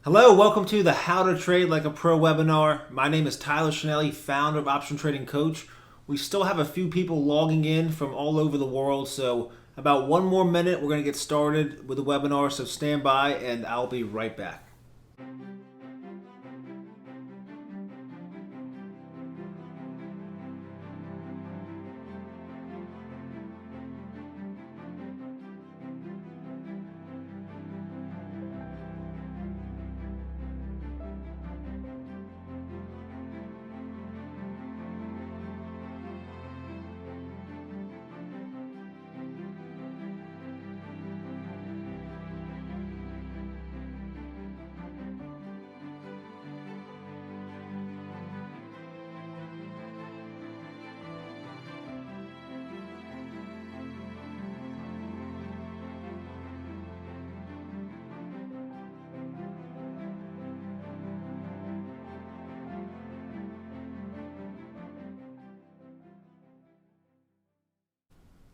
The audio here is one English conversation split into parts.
Hello, welcome to the How to Trade Like a Pro webinar. My name is Tyler Schnelly, founder of Option Trading Coach. We still have a few people logging in from all over the world, so about one more minute, we're going to get started with the webinar, so stand by and I'll be right back.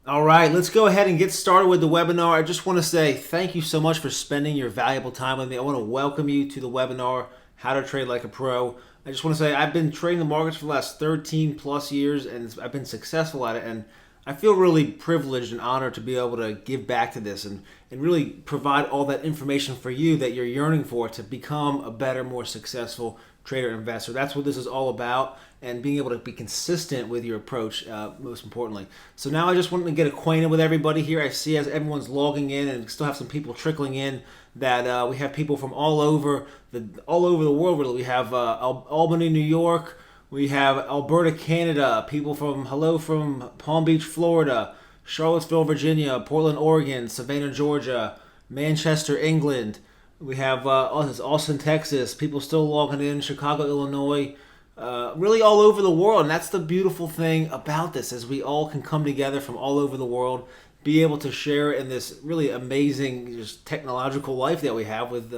All right, let's go ahead and get started with the webinar. I just want to say thank you so much for spending your valuable time with me. I want to welcome you to the webinar, How to Trade Like a Pro. I just want to say I've been trading the markets for the last 13 plus years and I've been successful at it. And I feel really privileged and honored to be able to give back to this and really provide all that information for you that you're yearning for to become a better, more successful trader investor. That's what this is all about, and being able to be consistent with your approach, most importantly. So now I just want to get acquainted with everybody here. I see as everyone's logging in, and still have some people trickling in, that we have people from all over the world. Really, we have Albany, New York. We have Alberta, Canada. People from Palm Beach, Florida, Charlottesville, Virginia, Portland, Oregon, Savannah, Georgia, Manchester, England. We have Austin, Texas. People still logging in. Chicago, Illinois. Really all over the world. And that's the beautiful thing about this, is we all can come together from all over the world, be able to share in this really amazing just technological life that we have with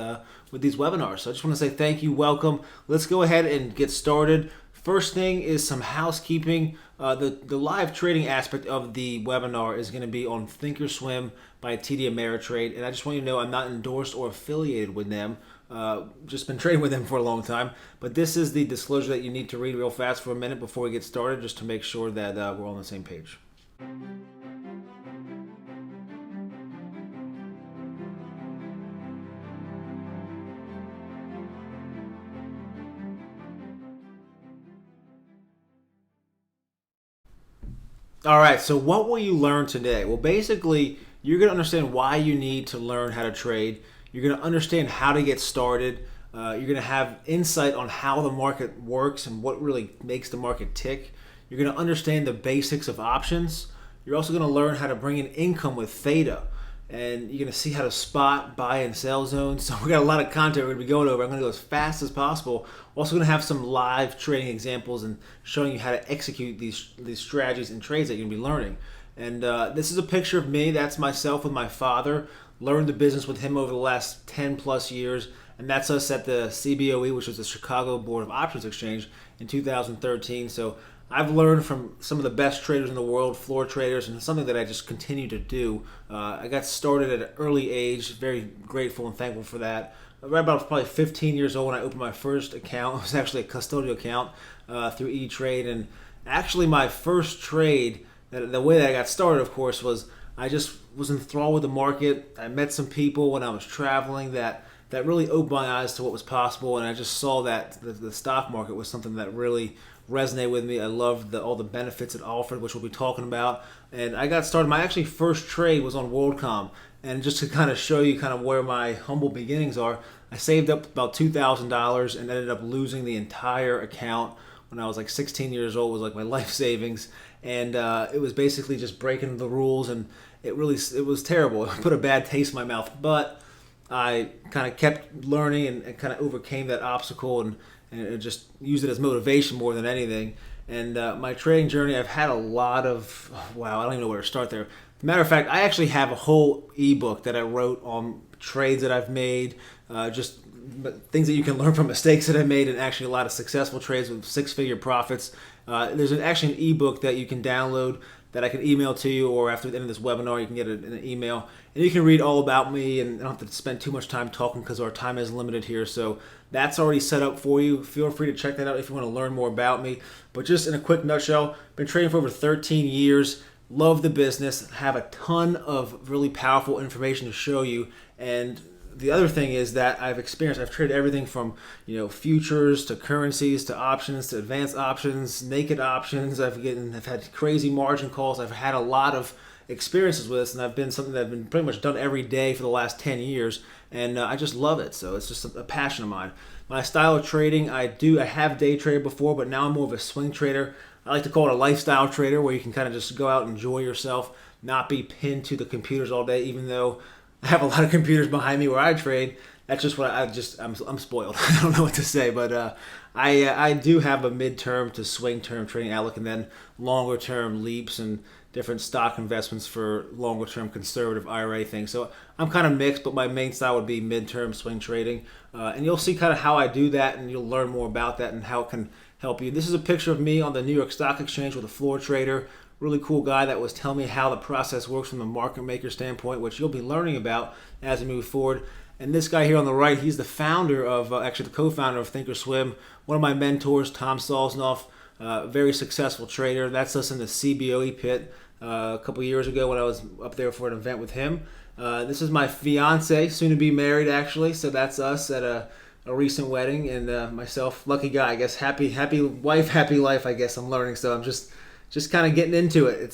these webinars. So I just want to say thank you, welcome. Let's go ahead and get started. First thing is some housekeeping. The live trading aspect of the webinar is going to be on Thinkorswim by TD Ameritrade, and I just want you to know I'm not endorsed or affiliated with them. Just been trading with them for a long time, but this is the disclosure that you need to read real fast for a minute before we get started, just to make sure that we're all on the same page. All right, so what will you learn today? Well, basically, you're going to understand why you need to learn how to trade. You're going to understand how to get started. You're going to have insight on how the market works and what really makes the market tick. You're going to understand the basics of options. You're also going to learn how to bring in income with theta. And you're going to see how to spot, buy, and sell zones. So we got a lot of content we're going to be going over. I'm going to go as fast as possible. We're also going to have some live trading examples and showing you how to execute these strategies and trades that you're going to be learning. And this is a picture of me. That's myself with my father. Learned the business with him over the last 10 plus years. And that's us at the CBOE, which was the Chicago Board of Options Exchange, in 2013. So I've learned from some of the best traders in the world, floor traders, and something that I just continue to do. I got started at an early age, very grateful and thankful for that. Right about probably 15 years old when I opened my first account. It was actually a custodial account through E-Trade. And actually my first trade, the way that I got started, of course, was I just was enthralled with the market. I met some people when I was traveling that really opened my eyes to what was possible, and I just saw that the stock market was something that really resonated with me. I loved all the benefits it offered, which we'll be talking about. And I got started. My actually first trade was on WorldCom, and just to kind of show you kind of where my humble beginnings are, I saved up about $2,000 and ended up losing the entire account when I was like 16 years old. It was like my life savings, and it was basically just breaking the rules, and it was terrible. It put a bad taste in my mouth, but I kind of kept learning and kind of overcame that obstacle and just used it as motivation more than anything. And my trading journey, I've had a lot of, wow, I don't even know where to start there. Matter of fact, I actually have a whole ebook that I wrote on trades that I've made, just things that you can learn from mistakes that I made, and actually a lot of successful trades with six-figure profits. There's actually an ebook that you can download that I can email to you, or after the end of this webinar, you can get an email. And you can read all about me, and I don't have to spend too much time talking because our time is limited here. So that's already set up for you. Feel free to check that out if you want to learn more about me. But just in a quick nutshell, been trading for over 13 years. Love the business, have a ton of really powerful information to show you. And the other thing is that I've traded everything from, futures to currencies to options to advanced options, naked options. I've had crazy margin calls. I've had a lot of experiences with this, and I've been something that I've been pretty much done every day for the last 10 years, and I just love it. So it's just a passion of mine. My style of trading, I have day traded before, but now I'm more of a swing trader. I like to call it a lifestyle trader, where you can kind of just go out and enjoy yourself, not be pinned to the computers all day, even though I have a lot of computers behind me where I trade. That's just what I'm spoiled. I don't know what to say, but I do have a mid-term to swing-term trading outlook, and then longer-term leaps and different stock investments for longer-term conservative IRA things. So I'm kind of mixed, but my main style would be mid-term swing trading. And you'll see kind of how I do that, and you'll learn more about that and how it can help you. This is a picture of me on the New York Stock Exchange with a floor trader. Really cool guy that was telling me how the process works from the market maker standpoint, which you'll be learning about as we move forward. And this guy here on the right, he's the founder of, actually the co-founder of Thinkorswim, one of my mentors, Tom Salznoff, very successful trader. That's us in the CBOE pit a couple years ago when I was up there for an event with him. This is my fiance, soon to be married actually, so that's us at a recent wedding, and myself, lucky guy, I guess, happy wife, happy life, I guess I'm learning, so I'm just kind of getting into it.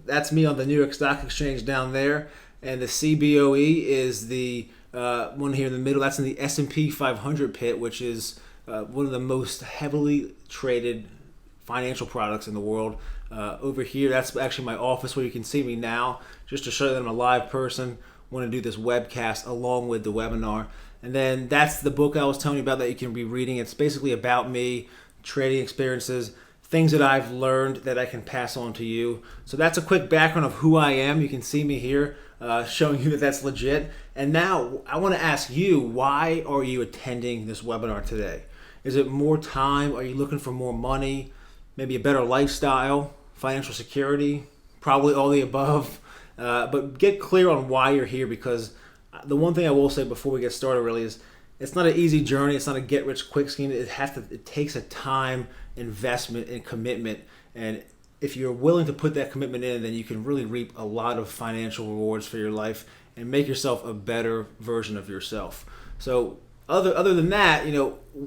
That's me on the New York Stock Exchange down there, and the CBOE is the one here in the middle. That's in the S&P 500 pit, which is one of the most heavily traded financial products in the world. Over here, that's actually my office where you can see me now, just to show that I'm a live person. Want to do this webcast along with the webinar. And then that's the book I was telling you about that you can be reading. It's basically about me, trading experiences, things that I've learned that I can pass on to you. So that's a quick background of who I am. You can see me here showing you that that's legit. And now I want to ask you, why are you attending this webinar today? Is it more time? Are you looking for more money? Maybe a better lifestyle, financial security? Probably all the above. But get clear on why you're here, because the one thing I will say before we get started really is it's not an easy journey. It's not a get-rich-quick scheme. It takes a time investment and commitment, and if you're willing to put that commitment in, then you can really reap a lot of financial rewards for your life and make yourself a better version of yourself. So other than that,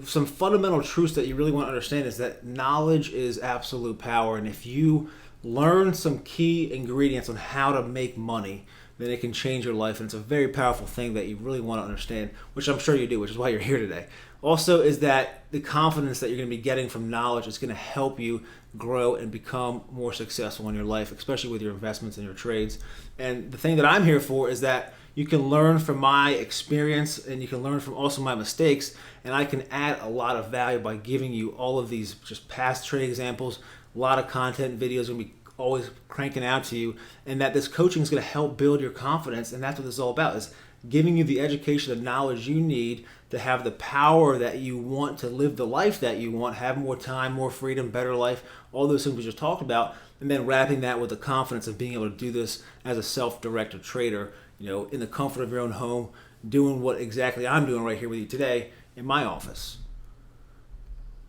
some fundamental truths that you really want to understand is that knowledge is absolute power, and if you learn some key ingredients on how to make money, then it can change your life, and it's a very powerful thing that you really want to understand, which I'm sure you do, which is why you're here today. Also is that the confidence that you're going to be getting from knowledge is going to help you grow and become more successful in your life, especially with your investments and your trades. And the thing that I'm here for is that you can learn from my experience, and you can learn from also my mistakes, and I can add a lot of value by giving you all of these just past trade examples, a lot of content videos going to be always cranking out to you, and that this coaching is going to help build your confidence. And that's what this is all about, is giving you the education and knowledge you need to have the power that you want to live the life that you want, have more time, more freedom, better life, all those things we just talked about, and then wrapping that with the confidence of being able to do this as a self-directed trader, in the comfort of your own home, doing what exactly I'm doing right here with you today in my office.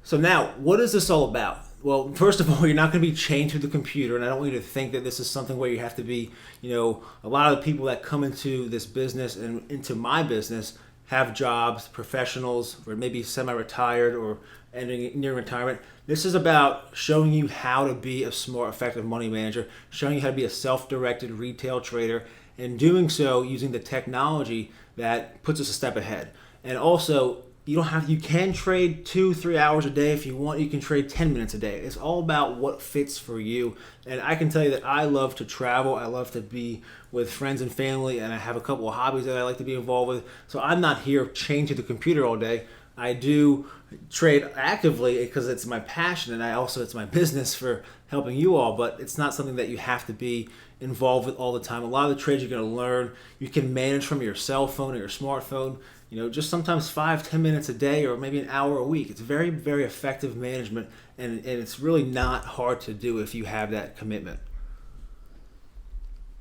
So now, what is this all about? Well, first of all, you're not going to be chained to the computer, and I don't want you to think that this is something where you have to be, a lot of the people that come into this business and into my business have jobs, professionals, or maybe semi-retired or ending near retirement. This is about showing you how to be a smart, effective money manager, showing you how to be a self-directed retail trader, and doing so using the technology that puts us a step ahead. And also, you can trade 2-3 hours a day if you want. You can trade 10 minutes a day. It's all about what fits for you. And I can tell you that I love to travel. I love to be with friends and family, and I have a couple of hobbies that I like to be involved with. So I'm not here chained to the computer all day. I do trade actively because it's my passion, and it's my business for helping you all, but it's not something that you have to be involved with all the time. A lot of the trades you're going to learn, you can manage from your cell phone or your smartphone, just sometimes 5-10 minutes a day, or maybe an hour a week. It's very, very effective management, and it's really not hard to do if you have that commitment.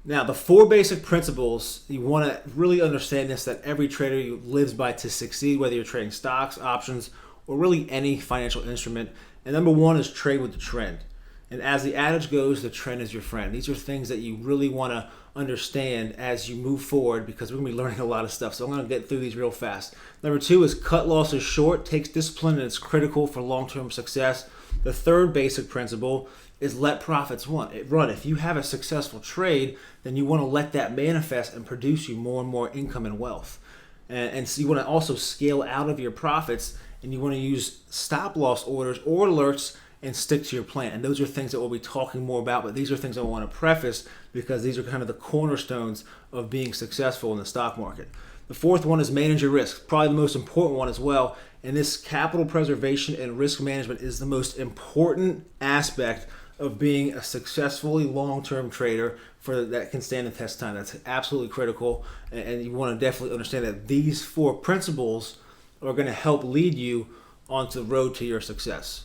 Now, the four basic principles, you want to really understand this, that every trader lives by to succeed, whether you're trading stocks, options, or really any financial instrument. And number one is trade with the trend. And as the adage goes, the trend is your friend. These are things that you really want to understand as you move forward, because we're going to be learning a lot of stuff. So I'm going to get through these real fast. Number two is cut losses short. Takes discipline and it's critical for long-term success. The third basic principle is let profits run. If you have a successful trade, then you want to let that manifest and produce you more and more income and wealth. And so you want to also scale out of your profits, and you want to use stop loss orders or alerts and stick to your plan. And those are things that we'll be talking more about, but these are things I want to preface because these are kind of the cornerstones of being successful in the stock market. The fourth one is manage your risk, probably the most important one as well. And this capital preservation and risk management is the most important aspect of being a successfully long-term trader that can stand the test of time. That's absolutely critical, and you want to definitely understand that these four principles are going to help lead you onto the road to your success.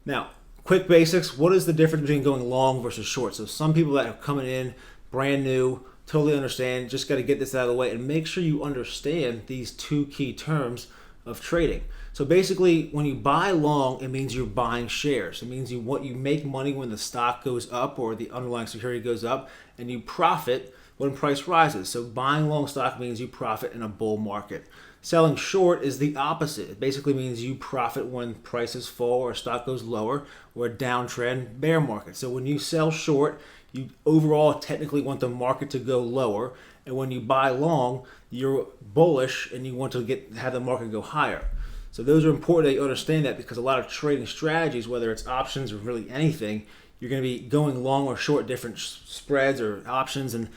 Now, quick basics. What is the difference between going long versus short? So some people that are coming in brand new, totally understand, just got to get this out of the way and make sure you understand these two key terms of trading. So basically, when you buy long, it means you're buying shares. It means you make money when the stock goes up or the underlying security goes up, and you profit when price rises. So buying long stock means you profit in a bull market. Selling short is the opposite. It basically means you profit when prices fall or stock goes lower, or a downtrend bear market. So when you sell short, you overall technically want the market to go lower, and when you buy long, you're bullish and you want to have the market go higher. So those are important that you understand that, because a lot of trading strategies, whether it's options or really anything, you're going to be going long or short different spreads or options, and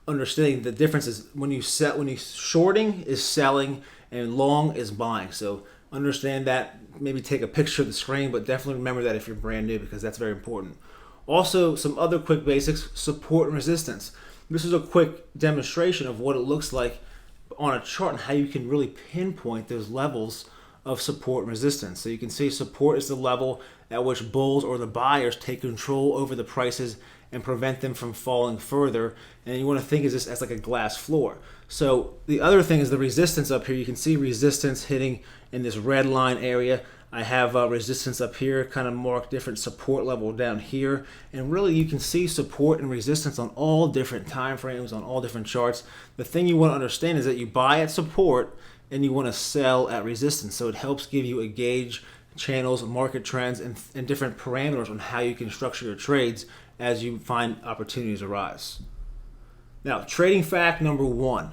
understanding the difference is when you shorting is selling and long is buying. So understand that. Maybe take a picture of the screen, but definitely remember that if you're brand new, because that's very important. Also, some other quick basics: support and resistance. This is a quick demonstration of what it looks like on a chart and how you can really pinpoint those levels of support and resistance. So you can see support is the level at which bulls or the buyers take control over the prices and prevent them from falling further. And you want to think of this as like a glass floor. So the other thing is the resistance up here. You can see resistance hitting in this red line area. I have resistance up here, kind of marked different support level down here. And really you can see support and resistance on all different time frames, on all different charts. The thing you want to understand is that you buy at support and you want to sell at resistance. So it helps give you a gauge, channels, market trends, and different parameters on how you can structure your trades as you find opportunities arise. Now, trading fact number one: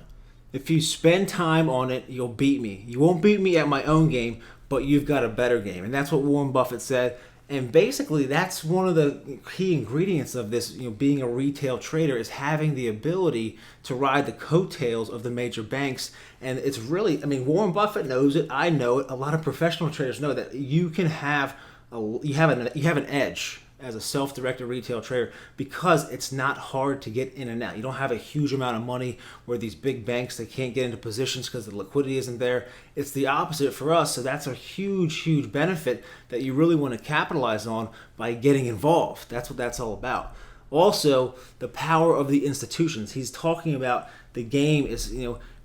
if you spend time on it, you'll beat me. You won't beat me at my own game, but you've got a better game. And that's what Warren Buffett said. And basically, that's one of the key ingredients of this, being a retail trader, is having the ability to ride the coattails of the major banks. And it's really, Warren Buffett knows it. I know it. A lot of professional traders know that you can have you have an edge as a self-directed retail trader, because it's not hard to get in and out. You don't have a huge amount of money where these big banks, they can't get into positions because the liquidity isn't there. It's the opposite for us. So that's a huge benefit that you really want to capitalize on by getting involved. That's what that's all about. Also, the power of the institutions. He's talking about the game is,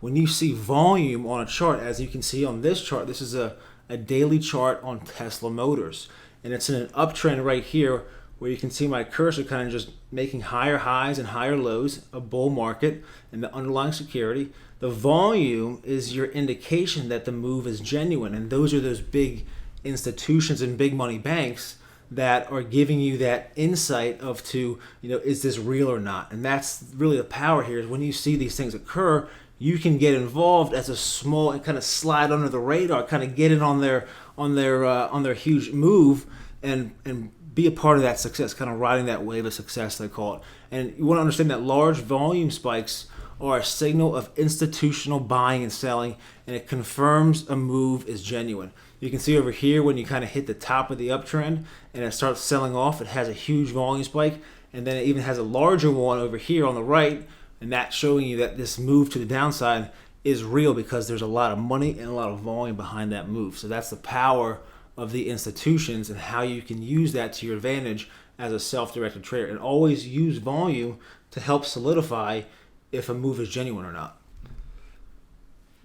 when you see volume on a chart, as you can see on this chart, this is a daily chart on Tesla Motors. And it's in an uptrend right here, where you can see my cursor kind of just making higher highs and higher lows, a bull market, and the underlying security. The volume is your indication that the move is genuine, and those are those big institutions and big money banks that are giving you that insight is this real or not? And that's really the power here, is when you see these things occur, you can get involved as a small and kind of slide under the radar, kind of get in on their huge move and be a part of that success, kind of riding that wave of success, they call it. And you want to understand that large volume spikes are a signal of institutional buying and selling, and it confirms a move is genuine. You can see over here when you kind of hit the top of the uptrend and it starts selling off, it has a huge volume spike, and then it even has a larger one over here on the right, and that's showing you that this move to the downside is real, because there's a lot of money and a lot of volume behind that move. So that's the power of the institutions and how you can use that to your advantage as a self-directed trader. And always use volume to help solidify if a move is genuine or not.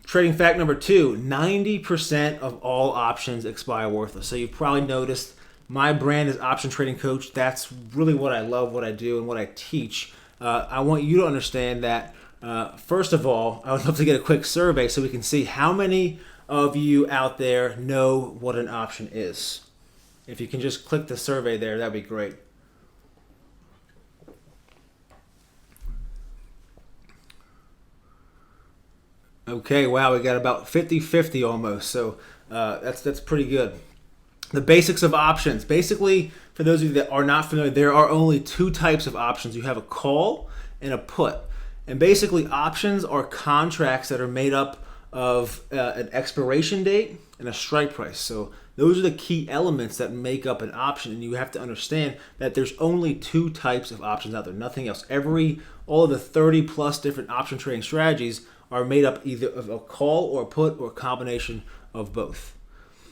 Trading fact number 2, 90% of all options expire worthless. So you've probably noticed my brand is Option Trading Coach. That's really what I love, what I do, and what I teach. I want you to understand that, first of all, I would love to get a quick survey so we can see how many of you out there know what an option is. If you can just click the survey there, that'd be great. Okay, wow, we got about 50-50 almost, so that's pretty good. The basics of options. Basically, for those of you that are not familiar, there are only 2 types of options. You have a call and a put. And basically, options are contracts that are made up of an expiration date and a strike price. So those are the key elements that make up an option, and you have to understand that there's only 2 types of options out there, nothing else. All of the 30 plus different option trading strategies are made up either of a call or a put or a combination of both.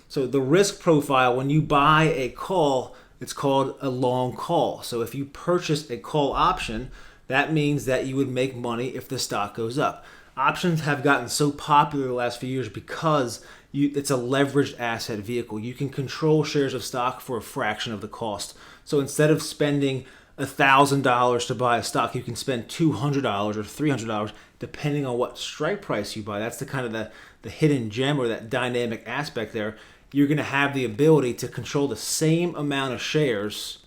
So the risk profile, when you buy a call, it's called a long call. So if you purchase a call option, that means that you would make money if the stock goes up. Options have gotten so popular the last few years because it's a leveraged asset vehicle. You can control shares of stock for a fraction of the cost. So instead of spending $1,000 to buy a stock, you can spend $200 or $300 depending on what strike price you buy. That's the kind of the hidden gem or that dynamic aspect there. You're going to have the ability to control the same amount of shares,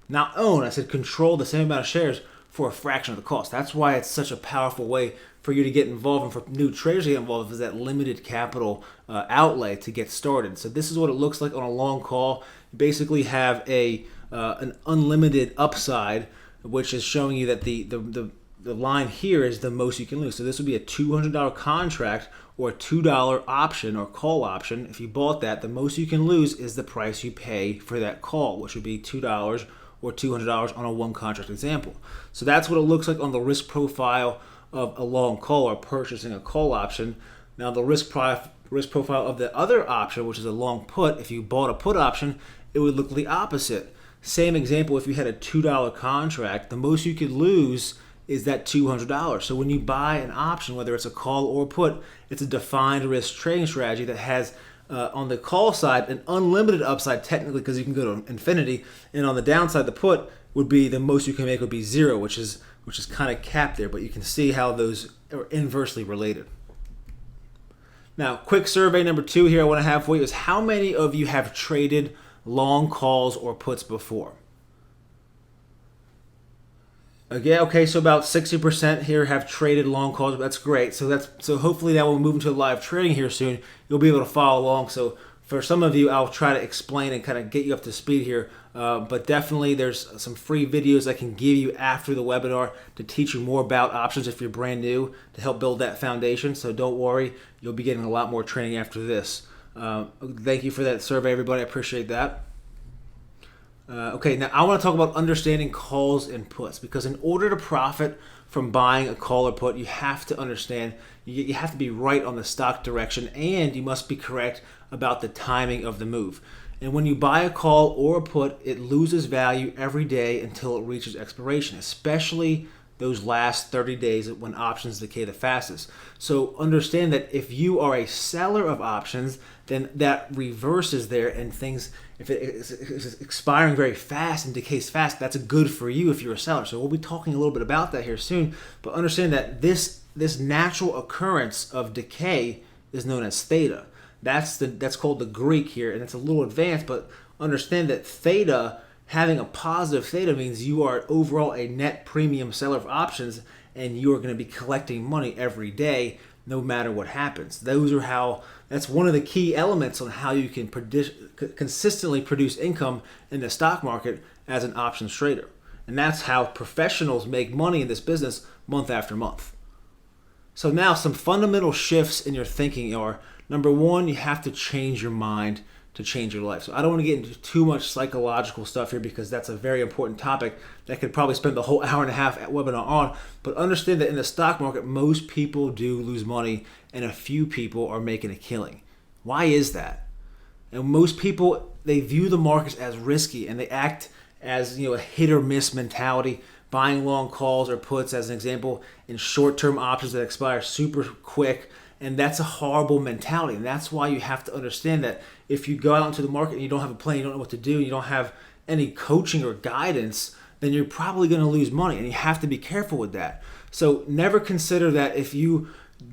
not own, I said control the same amount of shares for a fraction of the cost. That's why it's such a powerful way for you to get involved and for new traders to get involved, is that limited capital outlay to get started. So this is what it looks like on a long call. You basically have an unlimited upside, which is showing you that the line here is the most you can lose. So this would be a $200 contract or a $2 option or call option. If you bought that, the most you can lose is the price you pay for that call, which would be $2 or $200 on a 1 contract example. So that's what it looks like on the risk profile of a long call or purchasing a call option. Now the risk profile of the other option, which is a long put, if you bought a put option, it would look the opposite. Same example, if you had a $2 contract, the most you could lose is that $200. So when you buy an option, whether it's a call or a put, it's a defined risk trading strategy that has on the call side an unlimited upside technically because you can go to infinity, and on the downside the put would be the most you can make would be 0, which is kind of capped there, but you can see how those are inversely related. Now, quick survey number 2 here I want to have for you is how many of you have traded long calls or puts before? Again, okay, so about 60% here have traded long calls. That's great. So hopefully that will move into live trading here soon. You'll be able to follow along. So for some of you, I'll try to explain and kind of get you up to speed here. But definitely there's some free videos I can give you after the webinar to teach you more about options if you're brand new, to help build that foundation. So don't worry, you'll be getting a lot more training after this. Thank you for that survey, everybody. I appreciate that. Okay, now I want to talk about understanding calls and puts, because in order to profit from buying a call or put, you have to understand, you have to be right on the stock direction, and you must be correct about the timing of the move. And when you buy a call or a put, it loses value every day until it reaches expiration, especially those last 30 days when options decay the fastest. So understand that if you are a seller of options, then that reverses there, and things, if it is expiring very fast and decays fast, that's good for you if you're a seller. So we'll be talking a little bit about that here soon, but understand that this natural occurrence of decay is known as theta. That's called the Greek here, and it's a little advanced, but understand that theta, having a positive theta, means you are overall a net premium seller of options, and you are going to be collecting money every day no matter what happens. That's one of the key elements on how you can consistently produce income in the stock market as an options trader. And that's how professionals make money in this business month after month. So now some fundamental shifts in your thinking are, number 1, you have to change your mind to change your life. So I don't want to get into too much psychological stuff here because that's a very important topic that could probably spend the whole hour and a half at webinar on. But understand that in the stock market, most people do lose money and a few people are making a killing. Why is that? And most people, they view the markets as risky and they act as a hit or miss mentality, buying long calls or puts, as an example, in short-term options that expire super quick. And that's a horrible mentality. And that's why you have to understand that if you go out into the market and you don't have a plan, you don't know what to do, you don't have any coaching or guidance, then you're probably going to lose money. And you have to be careful with that. So never consider that if you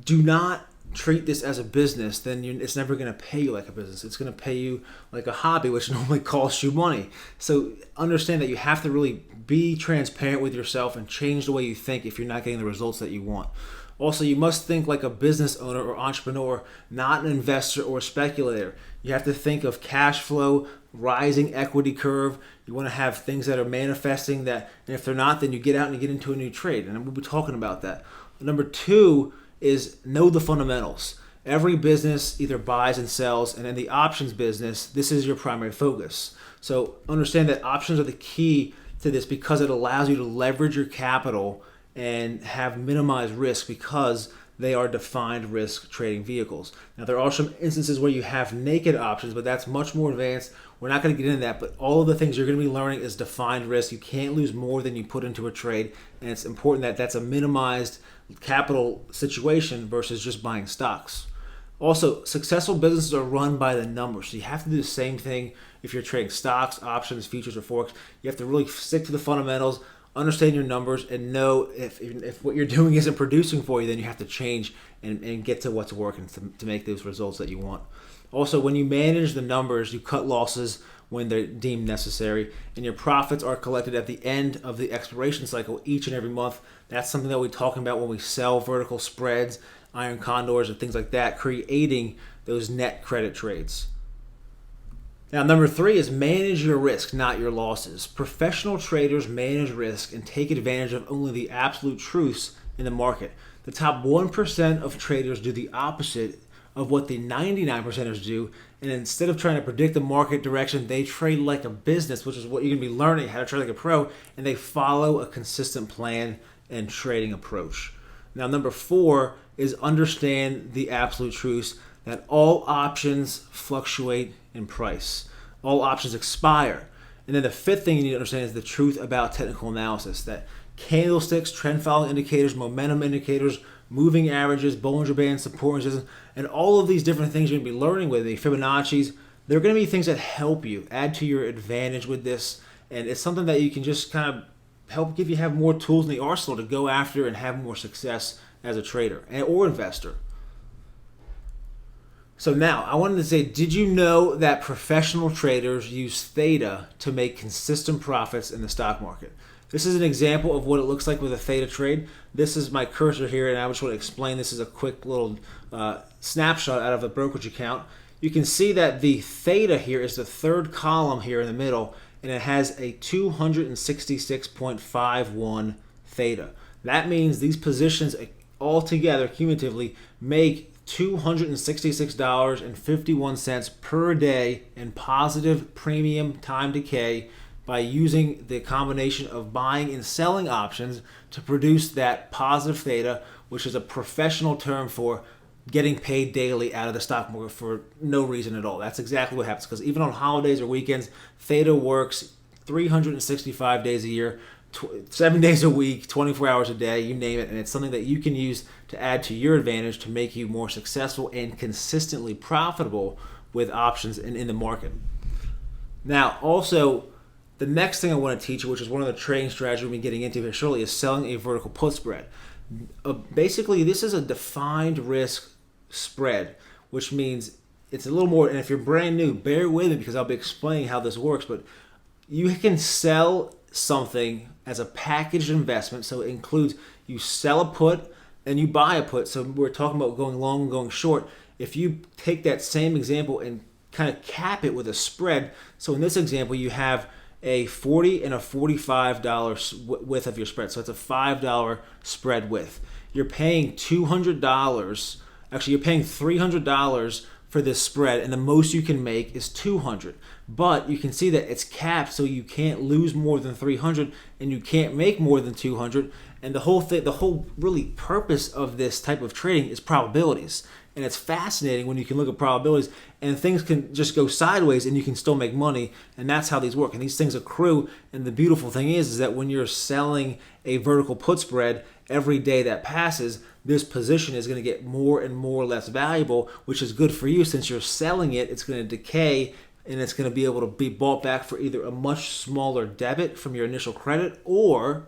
do not treat this as a business, then it's never going to pay you like a business. It's going to pay you like a hobby, which normally costs you money. So understand that you have to really be transparent with yourself and change the way you think if you're not getting the results that you want. Also, you must think like a business owner or entrepreneur, not an investor or speculator. You have to think of cash flow, rising equity curve. You want to have things that are manifesting that, and if they're not, then you get out and you get into a new trade. And we'll be talking about that. Number two is know the fundamentals. Every business either buys and sells, and in the options business, this is your primary focus. So understand that options are the key to this because it allows you to leverage your capital and have minimized risk because they are defined risk trading vehicles. Now, there are some instances where you have naked options, but that's much more advanced. We're not going to get into that, but all of the things you're going to be learning is defined risk. You can't lose more than you put into a trade, and it's important that that's a minimized capital situation versus just buying stocks. Also, successful businesses are run by the numbers. So you have to do the same thing if you're trading stocks, options, futures, or forex. You have to really stick to the fundamentals, understand your numbers, and know if what you're doing isn't producing for you, then you have to change and get to what's working to make those results that you want. Also, when you manage the numbers, you cut losses when they're deemed necessary, and your profits are collected at the end of the expiration cycle each and every month. That's something that we're talking about when we sell vertical spreads, iron condors, and things like that, creating those net credit trades. Now, number three is manage your risk, not your losses. Professional traders manage risk and take advantage of only the absolute truths in the market. The top 1% of traders do the opposite of what the 99%ers do, and instead of trying to predict the market direction, they trade like a business, which is what you're going to be learning, how to trade like a pro, and they follow a consistent plan and trading approach. Now, number four is understand the absolute truths that all options fluctuate in price. All options expire. And then the fifth thing you need to understand is the truth about technical analysis, that candlesticks, trend following indicators, momentum indicators, moving averages, Bollinger Bands, support resistance, and all of these different things you're going to be learning with, the Fibonacci's, they're going to be things that help you, add to your advantage with this, and it's something that you can just kind of help have more tools in the arsenal to go after and have more success as a trader or investor. So now, I wanted to say, did you know that professional traders use theta to make consistent profits in the stock market? This is an example of what it looks like with a theta trade. This is my cursor here, and I just want to explain this as a quick little snapshot out of a brokerage account. You can see that the theta here is the third column here in the middle, and it has a 266.51 theta. That means these positions altogether, cumulatively, make $266.51 per day in positive premium time decay by using the combination of buying and selling options to produce that positive theta, which is a professional term for getting paid daily out of the stock market for no reason at all. That's exactly what happens, because even on holidays or weekends, theta works 365 days a year, 7 days a week, 24 hours a day, you name it, and it's something that you can use to add to your advantage to make you more successful and consistently profitable with options in the market. Now, also, the next thing I want to teach you, which is one of the trading strategies we'll be getting into here shortly, is selling a vertical put spread. Basically, this is a defined risk spread, which means it's a little more, and if you're brand new, bear with me because I'll be explaining how this works, but you can sell something as a packaged investment. So it includes you sell a put and you buy a put. So we're talking about going long and going short. If you take that same example and kind of cap it with a spread, so in this example you have a $40 and a $45 width of your spread. So it's a $5 spread width. You're paying $200. Actually, you're paying $300 for this spread, and the most you can make is $200. But you can see that it's capped, so you can't lose more than $300, and you can't make more than $200. And the whole thing, the whole really purpose of this type of trading is probabilities. And it's fascinating when you can look at probabilities and things can just go sideways and you can still make money. And that's how these work. And these things accrue. And the beautiful thing is that when you're selling a vertical put spread, every day that passes, this position is going to get more and more less valuable, which is good for you since you're selling it. It's going to decay and it's going to be able to be bought back for either a much smaller debit from your initial credit or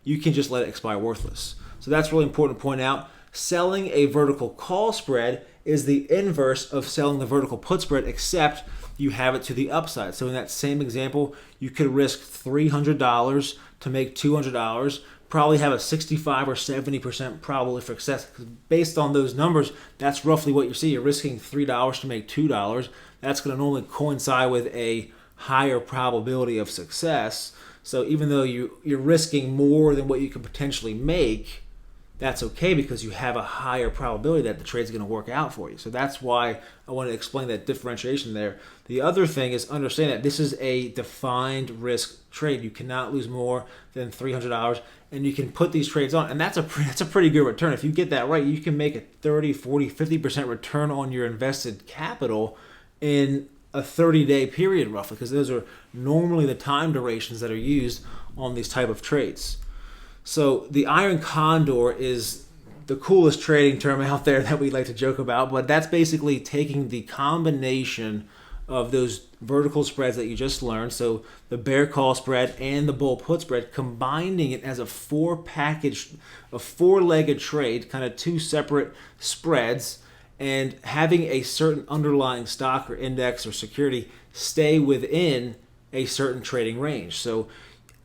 you can just let it expire worthless. So that's really important to point out. Selling a vertical call spread is the inverse of selling the vertical put spread, except you have it to the upside. So in that same example, you could risk $300 to make $200, probably have a 65 or 70% probability for success. Based on those numbers, that's roughly what you see. You're risking $3 to make $2. That's going to normally coincide with a higher probability of success. So even though you're risking more than what you could potentially make, that's okay because you have a higher probability that the trade's going to work out for you. So that's why I want to explain that differentiation there. The other thing is understand that this is a defined risk trade. You cannot lose more than $300, and you can put these trades on, and that's a pretty good return. If you get that right, you can make a 30, 40, 50% return on your invested capital in a 30-day period roughly, because those are normally the time durations that are used on these type of trades. So the iron condor is the coolest trading term out there that we like to joke about, but that's basically taking the combination of those vertical spreads that you just learned, so the bear call spread and the bull put spread, combining it as a four-legged trade, kind of two separate spreads, and having a certain underlying stock or index or security stay within a certain trading range. So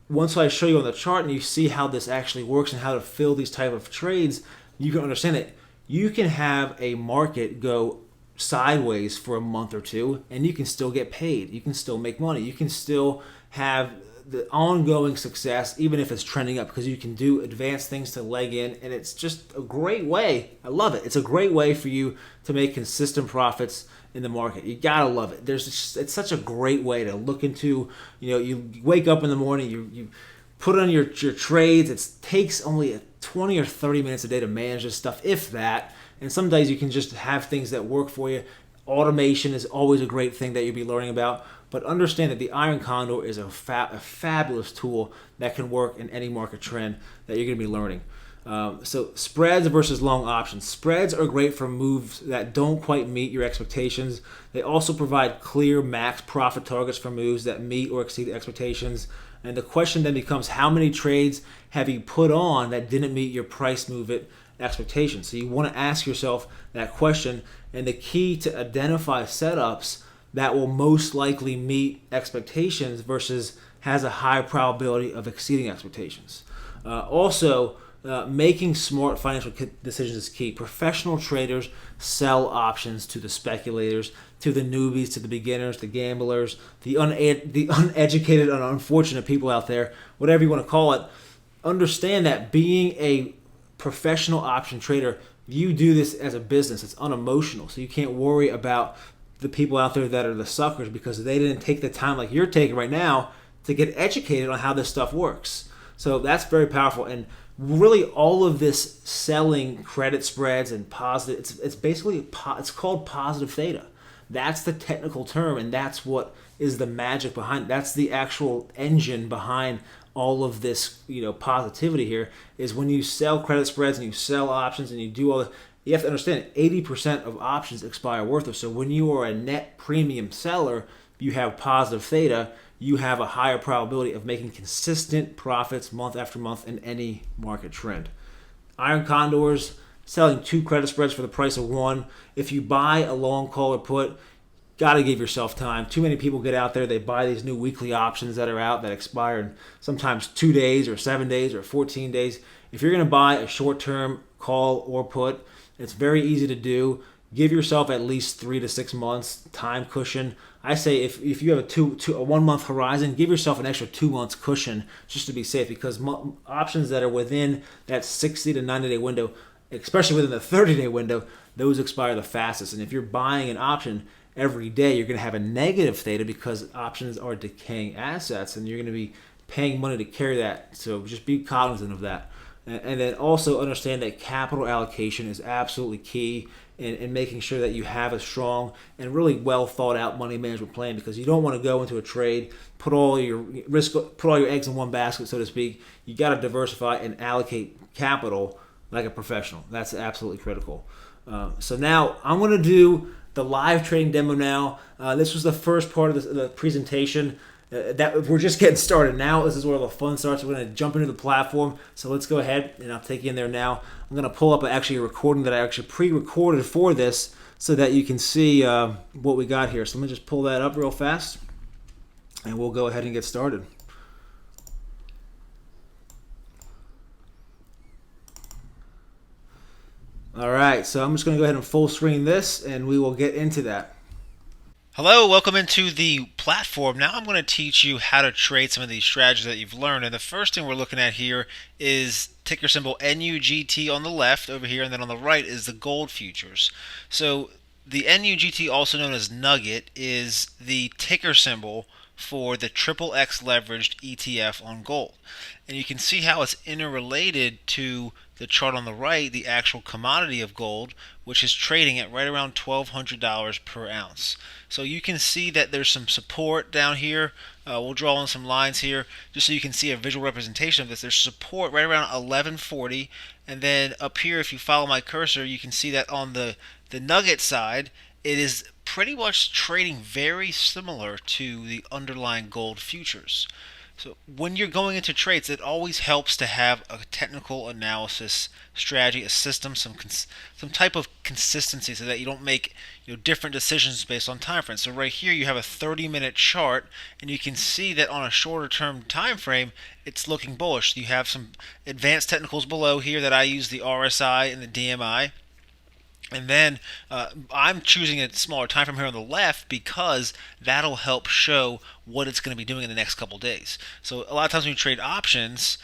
once I show you on the chart and you see how this actually works and how to fill these type of trades, you can understand that you can have a market go sideways for a month or two and you can still get paid. You can still make money. You can still have the ongoing success even if it's trending up, because you can do advanced things to leg in, and it's just a great way. I love it. It's a great way for you to make consistent profits in the market. You gotta love it. It's such a great way to look into. You wake up in the morning, you put on your trades. It takes only 20 or 30 minutes a day to manage this stuff, if that. And some days you can just have things that work for you. Automation is always a great thing that you'll be learning about. But understand that the iron condor is a fabulous tool that can work in any market trend that you're going to be learning. So spreads versus long options. Spreads are great for moves that don't quite meet your expectations. They also provide clear max profit targets for moves that meet or exceed expectations. And the question then becomes, how many trades have you put on that didn't meet your price movement expectations? So you want to ask yourself that question. And the key to identify setups that will most likely meet expectations versus has a high probability of exceeding expectations. Making smart financial decisions is key. Professional traders sell options to the speculators, to the newbies, to the beginners, the gamblers, the uneducated and unfortunate people out there, whatever you want to call it. Understand that being a professional option trader, you do this as a business. It's unemotional, so you can't worry about the people out there that are the suckers because they didn't take the time like you're taking right now to get educated on how this stuff works. So that's very powerful. And really all of this selling credit spreads and positive, it's called positive theta. That's the technical term, and that's what is the magic behind it. That's the actual engine behind all of this, positivity here, is when you sell credit spreads and you sell options and you do all that. You have to understand 80% of options expire worthless. So when you are a net premium seller, you have positive theta, you have a higher probability of making consistent profits month after month in any market trend. Iron condors, selling 2 credit spreads for the price of 1. If you buy a long call or put, got to give yourself time. Too many people get out there, they buy these new weekly options that are out that expire in sometimes 2 days or 7 days or 14 days. If you're going to buy a short-term call or put, it's very easy to do. Give yourself at least 3 to 6 months time cushion. I say if you have a 1 month horizon, give yourself an extra 2 months cushion just to be safe, because options that are within that 60 to 90 day window, especially within the 30-day window, those expire the fastest. And if you're buying an option every day, you're going to have a negative theta because options are decaying assets and you're going to be paying money to carry that. So just be cognizant of that. And then also understand that capital allocation is absolutely key in making sure that you have a strong and really well thought out money management plan, because you don't want to go into a trade, put all your eggs in one basket, so to speak. You got to diversify and allocate capital like a professional. That's absolutely critical. So now I'm going to do the live trading demo now. This was the first part of the presentation. That we're just getting started now. This is where the fun starts. We're going to jump into the platform. So let's go ahead and I'll take you in there now. I'm going to pull up a recording that I actually pre-recorded for this so that you can see what we got here. So let me just pull that up real fast and we'll go ahead and get started. All right, so I'm just going to go ahead and full screen this and we will get into that. Hello, welcome into the platform. Now I'm going to teach you how to trade some of these strategies that you've learned. And the first thing we're looking at here is ticker symbol NUGT on the left over here, and then on the right is the gold futures. So the NUGT, also known as Nugget, is the ticker symbol for the XXX leveraged ETF on gold. And you can see how it's interrelated to the chart on the right, the actual commodity of gold, which is trading at right around $1,200 per ounce. So you can see that there's some support down here. We'll draw in some lines here just so you can see a visual representation of this. There's support right around 1140, and then up here, if you follow my cursor, you can see that on the Nugget side, it is pretty much trading very similar to the underlying gold futures. So when you're going into trades, it always helps to have a technical analysis strategy, a system, some type of consistency, so that you don't make different decisions based on time frames. So right here you have a 30-minute chart, and you can see that on a shorter term time frame, it's looking bullish. You have some advanced technicals below here that I use, the RSI and the DMI. And then I'm choosing a smaller time frame here on the left because that'll help show what it's going to be doing in the next couple days. So a lot of times when you trade options,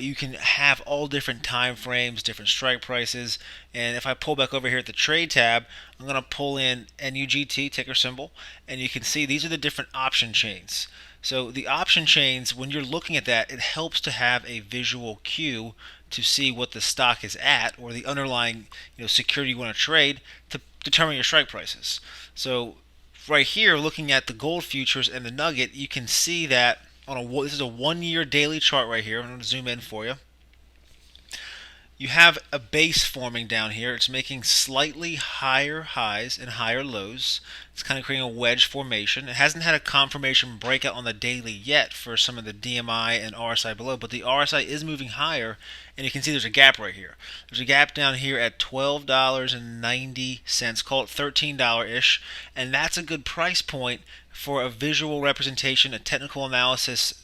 you can have all different time frames, different strike prices. And if I pull back over here at the trade tab, I'm going to pull in NUGT ticker symbol, and you can see these are the different option chains. So the option chains, when you're looking at that, it helps to have a visual cue to see what the stock is at, or the underlying security you want to trade, to determine your strike prices. So right here, looking at the gold futures and the Nugget, you can see that this is a 1-year daily chart right here. I'm going to zoom in for you. You have a base forming down here. It's making slightly higher highs and higher lows. It's kind of creating a wedge formation. It hasn't had a confirmation breakout on the daily yet for some of the DMI and RSI below, but the RSI is moving higher, and you can see there's a gap right here. There's a gap down here at $12.90, call it $13-ish, and that's a good price point for a visual representation, a technical analysis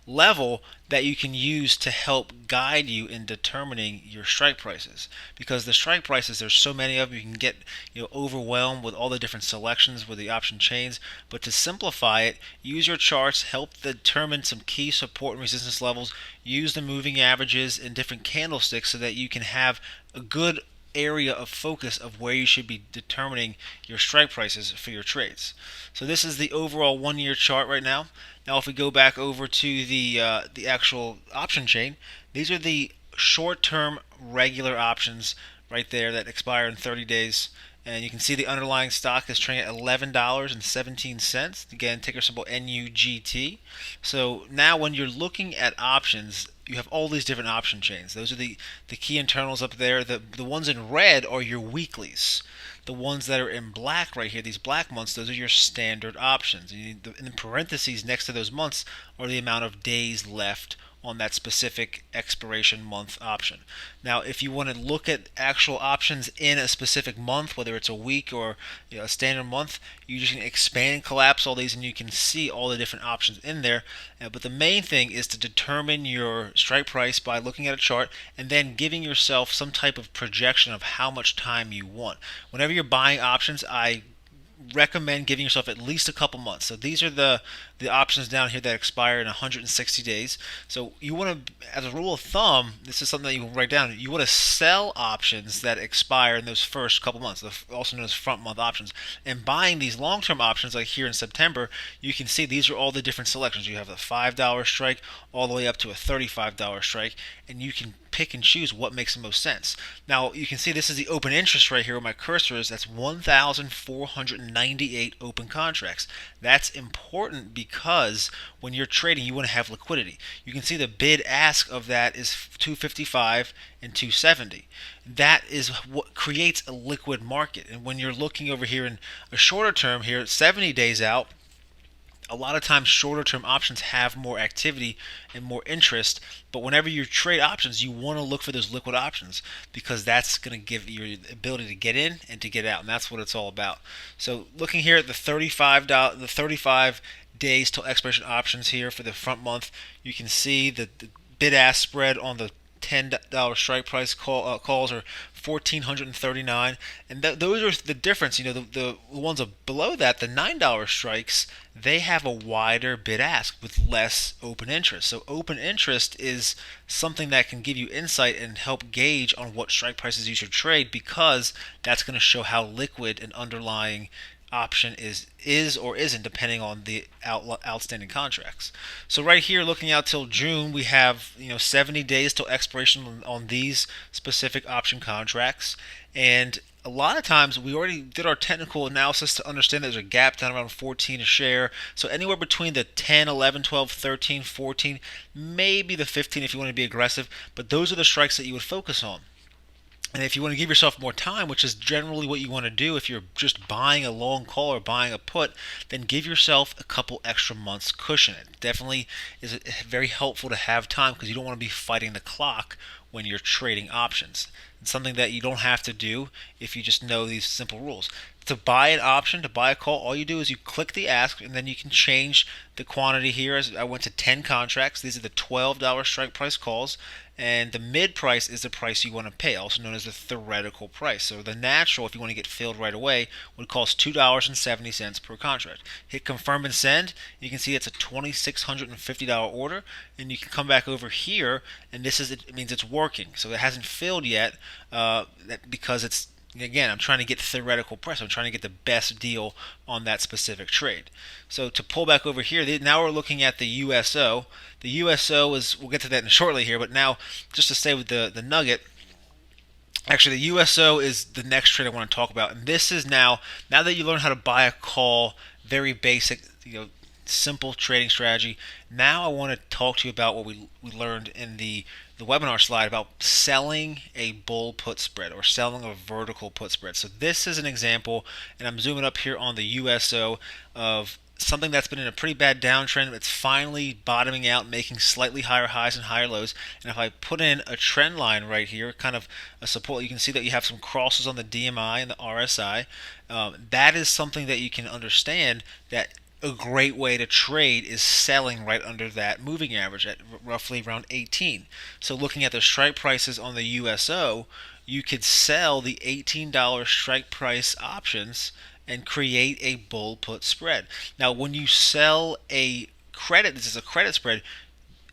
level that you can use to help guide you in determining your strike prices. Because the strike prices, there's so many of them, you can get overwhelmed with all the different selections with the option chains. But to simplify it, use your charts, help determine some key support and resistance levels, use the moving averages and different candlesticks so that you can have a good area of focus of where you should be determining your strike prices for your trades. So this is the overall 1-year chart right now. Now if we go back over to the actual option chain, these are the short-term regular options right there that expire in 30 days. And you can see the underlying stock is trading at $11.17. Again, ticker symbol NUGT. So now when you're looking at options, you have all these different option chains. Those are the key internals up there. The ones in red are your weeklies. The ones that are in black right here, these black months, those are your standard options. And in parentheses next to those months are the amount of days left on that specific expiration month option. Now, if you want to look at actual options in a specific month, whether it's a week or a standard month, you just can expand and collapse all these, and you can see all the different options in there. But the main thing is to determine your strike price by looking at a chart and then giving yourself some type of projection of how much time you want. Whenever you're buying options, I recommend giving yourself at least a couple months. So these are the options down here that expire in 160 days. So you want to, as a rule of thumb, this is something that you can write down, you want to sell options that expire in those first couple months, also known as front month options. And buying these long-term options, like here in September, you can see these are all the different selections. You have a $5 strike all the way up to a $35 strike, and you can pick and choose what makes the most sense. Now you can see this is the open interest right here where my cursor is. That's 1,498 open contracts. That's important because when you're trading, you want to have liquidity. You can see the bid ask of that is 255 and 270. That is what creates a liquid market. And when you're looking over here in a shorter term here, 70 days out, a lot of times shorter term options have more activity and more interest, but whenever you trade options, you want to look for those liquid options because that's going to give you the ability to get in and to get out, and that's what it's all about. So looking here at the 35 days till expiration options here for the front month, you can see the bid ask spread on the $10 strike price calls are 1,439, and those are the difference. You know, the ones below that, the $9 strikes, they have a wider bid ask with less open interest. So open interest is something that can give you insight and help gauge on what strike prices you should trade, because that's going to show how liquid an underlying option is or isn't, depending on the outstanding contracts. So right here, looking out till June, we have 70 days till expiration on these specific option contracts, and a lot of times we already did our technical analysis to understand that there's a gap down around 14 a share. So anywhere between the 10, 11, 12, 13, 14, maybe the 15 if you want to be aggressive, but those are the strikes that you would focus on. And if you want to give yourself more time, which is generally what you want to do if you're just buying a long call or buying a put, then give yourself a couple extra months cushion. It definitely is very helpful to have time because you don't want to be fighting the clock when you're trading options. It's something that you don't have to do if you just know these simple rules. To buy an option, to buy a call, all you do is you click the ask, and then you can change the quantity here. As I went to 10 contracts. These are the $12 strike price calls, and the mid price is the price you want to pay, also known as the theoretical price. So the natural, if you want to get filled right away, would cost $2.70 per contract. Hit confirm and send. You can see it's a $2,650 order, and you can come back over here, and it means it's working. So it hasn't filled yet because it's, again, I'm trying to get theoretical price. I'm trying to get the best deal on that specific trade. So to pull back over here, now we're looking at the USO. The USO is, we'll get to that shortly here, but now just to stay with the nugget, actually the USO is the next trade I want to talk about. And this is now that you learn how to buy a call, very basic, simple trading strategy. Now I want to talk to you about what we learned in the webinar slide about selling a bull put spread or selling a vertical put spread. So this is an example, and I'm zooming up here on the USO of something that's been in a pretty bad downtrend. It's finally bottoming out, making slightly higher highs and higher lows. And if I put in a trend line right here, kind of a support, you can see that you have some crosses on the DMI and the RSI. That is something that you can understand that a great way to trade is selling right under that moving average at roughly around 18. So looking at the strike prices on the USO, you could sell the $18 strike price options and create a bull put spread. Now when you sell a credit, this is a credit spread,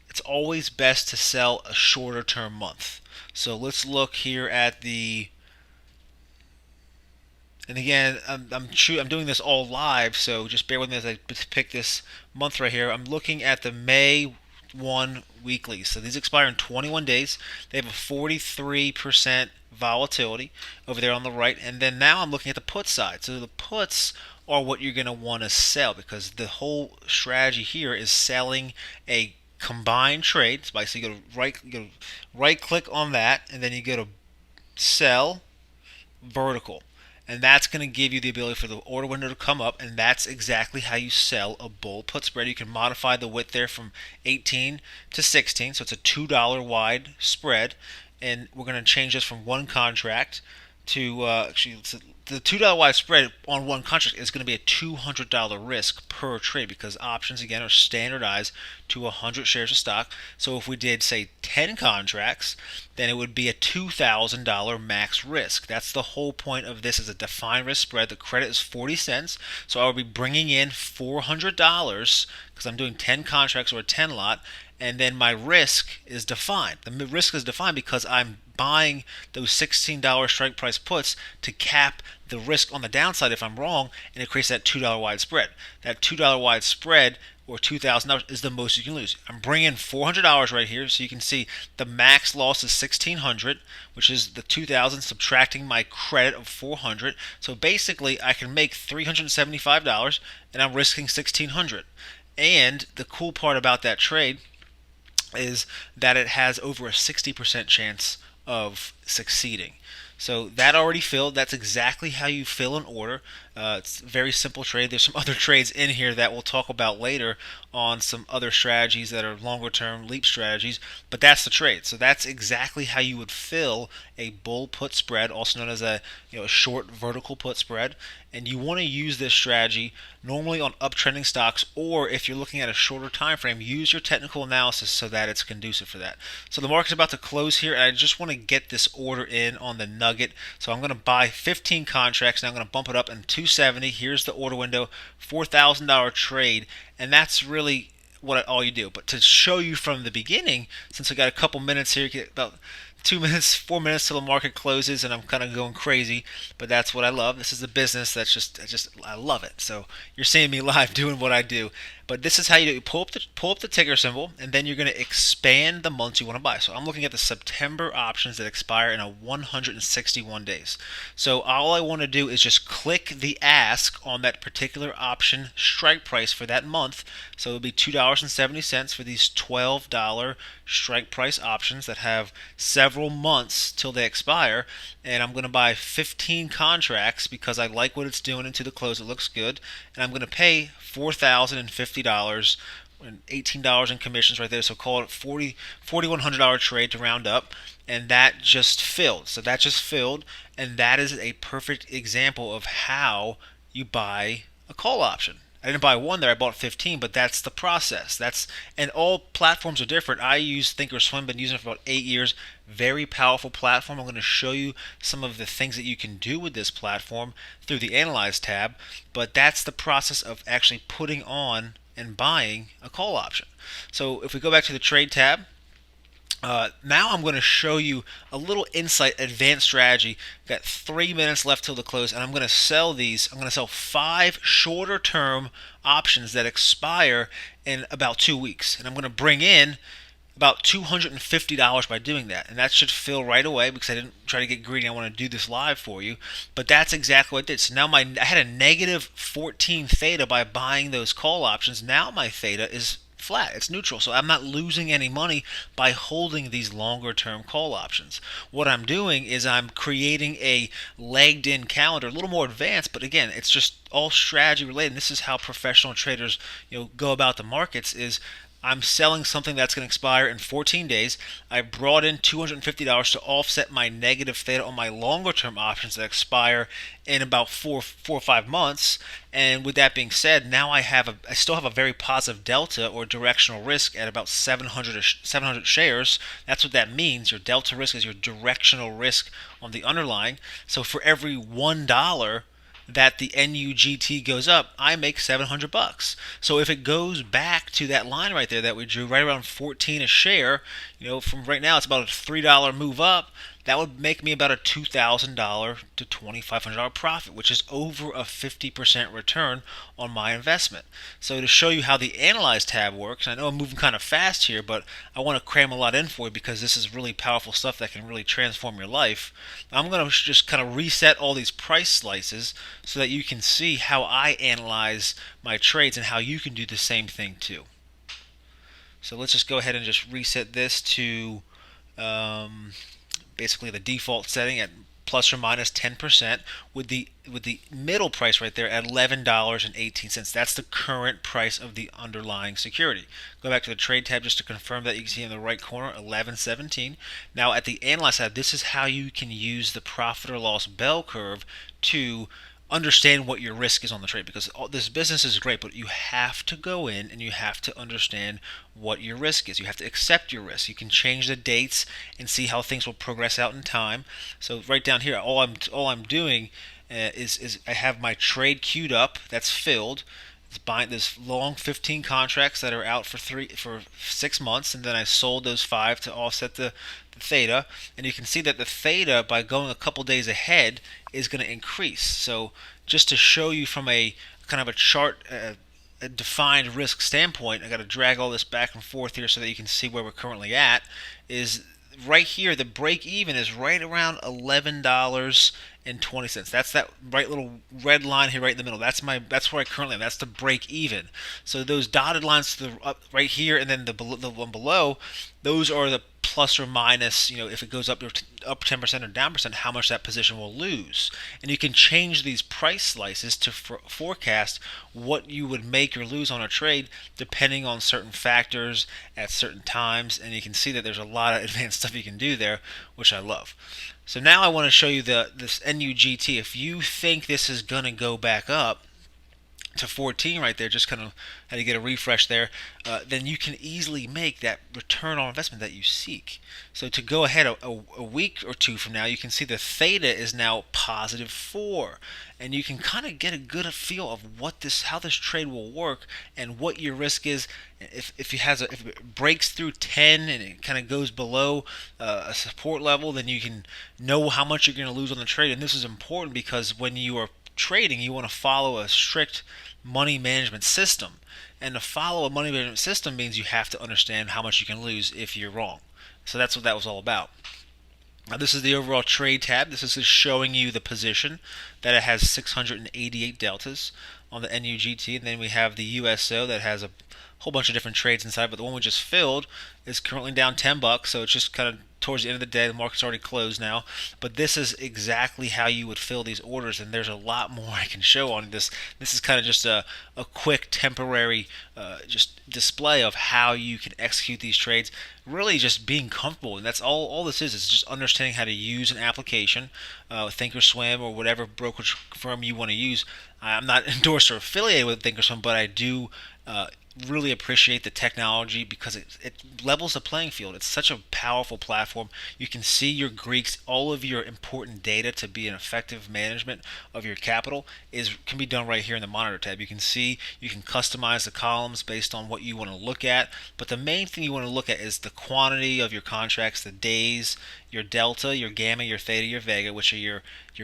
it's always best to sell a shorter term month. So let's look here at the, and again, I'm doing this all live, so just bear with me as I pick this month right here. I'm looking at the May 1 weekly. So these expire in 21 days. They have a 43% volatility over there on the right. And then now I'm looking at the put side. So the puts are what you're going to want to sell, because the whole strategy here is selling a combined trade. So you go to right click on that, and then you go to sell vertical. And that's going to give you the ability for the order window to come up, and that's exactly how you sell a bull put spread. You can modify the width there from 18 to 16, so it's a $2 wide spread, and we're going to change this from one contract to actually the $2 wide spread on one contract is going to be a $200 risk per trade, because options again are standardized to 100 shares of stock. So if we did say 10 contracts, then it would be a $2,000 max risk. That's the whole point of this, is a defined risk spread. The credit is 40 cents, so I would be bringing in $400 because I'm doing 10 contracts or a 10 lot, and then my risk is defined. The risk is defined because I'm buying those $16 strike price puts to cap the risk on the downside if I'm wrong, and it creates that $2 wide spread. That $2 wide spread or $2,000 is the most you can lose. I'm bringing $400 right here, so you can see the max loss is 1,600, which is the 2,000 subtracting my credit of 400. So basically, I can make $375, and I'm risking 1,600. And the cool part about that trade is that it has over a 60% chance of succeeding. So that already filled. That's exactly how you fill an order. It's a very simple trade. There's some other trades in here that we'll talk about later on some other strategies that are longer term leap strategies, but that's the trade. So that's exactly how you would fill a bull put spread, also known as a a short vertical put spread. And you want to use this strategy normally on uptrending stocks, or if you're looking at a shorter time frame, use your technical analysis so that it's conducive for that. So the market's about to close here, and I just want to get this order in on the nugget. So I'm going to buy 15 contracts. Now I'm going to bump it up in 270. Here's the order window, $4,000 trade, and that's really what all you do. But to show you from the beginning, since I got a couple minutes here, get about 2 minutes, 4 minutes till the market closes, and I'm kind of going crazy. But that's what I love. This is a business that's I love it. So you're seeing me live doing what I do. But this is how you do. You pull up the ticker symbol, and then you're going to expand the months you want to buy. So I'm looking at the September options that expire in 161 days. So all I want to do is just click the ask on that particular option strike price for that month. So it'll be $2.70 for these $12 strike price options that have several months till they expire. And I'm going to buy 15 contracts because I like what it's doing into the close. It looks good. And I'm going to pay $4,050 and $18 in commissions right there. So call it $4,100 trade to round up. And that just filled. So that just filled. And that is a perfect example of how you buy a call option. I didn't buy one there, I bought 15, but that's the process. And all platforms are different. I use Thinkorswim, been using it for about 8 years. Very powerful platform. I'm going to show you some of the things that you can do with this platform through the Analyze tab, but that's the process of actually putting on and buying a call option. So if we go back to the Trade tab, now I'm going to show you a little insight, advanced strategy. Got 3 minutes left till the close, and I'm going to sell these. I'm going to sell 5 shorter term options that expire in about 2 weeks, and I'm going to bring in about $250 by doing that, and that should fill right away because I didn't try to get greedy. I want to do this live for you, but that's exactly what I did. So now I had a negative 14 theta by buying those call options. Now my theta is flat, it's neutral, so I'm not losing any money by holding these longer term call options. What I'm doing is I'm creating a legged in calendar, a little more advanced, but again, it's just all strategy related. And this is how professional traders go about the markets. Is I'm selling something that's going to expire in 14 days. I brought in $250 to offset my negative theta on my longer term options that expire in about four or 5 months. And with that being said, now I still have a very positive delta or directional risk at about 700 shares. That's what that means. Your delta risk is your directional risk on the underlying. So for every $1 that the NUGT goes up, I make $700. So if it goes back to that line right there that we drew, right around 14 a share, from right now it's about a $3 move up. That would make me about a $2,000 to $2,500 profit, which is over a 50% return on my investment. So to show you how the Analyze tab works, I know I'm moving kind of fast here, but I want to cram a lot in for you because this is really powerful stuff that can really transform your life. I'm going to just kind of reset all these price slices so that you can see how I analyze my trades and how you can do the same thing too. So let's just go ahead and just reset this to basically the default setting at plus or minus 10% with the middle price right there at $11.18. That's the current price of the underlying security. Go back to the Trade tab just to confirm that. You can see in the right corner $11.17. Now at the Analyze tab, this is how you can use the profit or loss bell curve to understand what your risk is on the trade, because this business is great, but you have to go in and you have to understand what your risk is. You have to accept your risk. You can change the dates and see how things will progress out in time. So right down here, all I'm doing is I have my trade queued up that's filled. It's buying this long 15 contracts that are out for 6 months, and then I sold those 5 to offset the theta. And you can see that the theta, by going a couple days ahead, is going to increase. So just to show you from a kind of a chart a defined risk standpoint, I got to drag all this back and forth here so that you can see where we're currently at, is right here, the break even is right around $11.20. That's that right little red line here right in the middle. That's where I currently am. That's the break even. So those dotted lines to the up right here and then the one below, those are the plus or minus, if it goes up 10% or down percent, how much that position will lose. And you can change these price slices to forecast what you would make or lose on a trade depending on certain factors at certain times. And you can see that there's a lot of advanced stuff you can do there, which I love. So now I want to show you this NUGT. If you think this is going to go back up to 14 right there, just kind of had to get a refresh there, then you can easily make that return on investment that you seek. So to go ahead a week or two from now, you can see the theta is now positive 4, and you can kind of get a good feel of how this trade will work and what your risk is. If it breaks through 10 and it kind of goes below a support level, then you can know how much you're going to lose on the trade. And this is important because when you are trading, you want to follow a strict money management system. And to follow a money management system means you have to understand how much you can lose if you're wrong. So that's what that was all about. Now this is the overall trade tab. This is just showing you the position that it has 688 deltas on the NUGT, and then we have the USO that has a whole bunch of different trades inside, but the one we just filled is currently down $10, so it's just kind of towards the end of the day. The market's already closed now, but this is exactly how you would fill these orders, and there's a lot more I can show on this. This is kind of just a quick temporary just display of how you can execute these trades, really just being comfortable. And that's all this is. It's just understanding how to use an application, Thinkorswim or whatever brokerage firm you want to use. I'm not endorsed or affiliated with Thinkorswim, but I do really appreciate the technology because it levels the playing field. It's such a powerful platform. You can see your Greeks, all of your important data to be an effective management of your capital can be done right here in the monitor tab. You can see, you can customize the columns based on what you want to look at, but the main thing you want to look at is the quantity of your contracts, the days, your delta, your gamma, your theta, your vega, which are your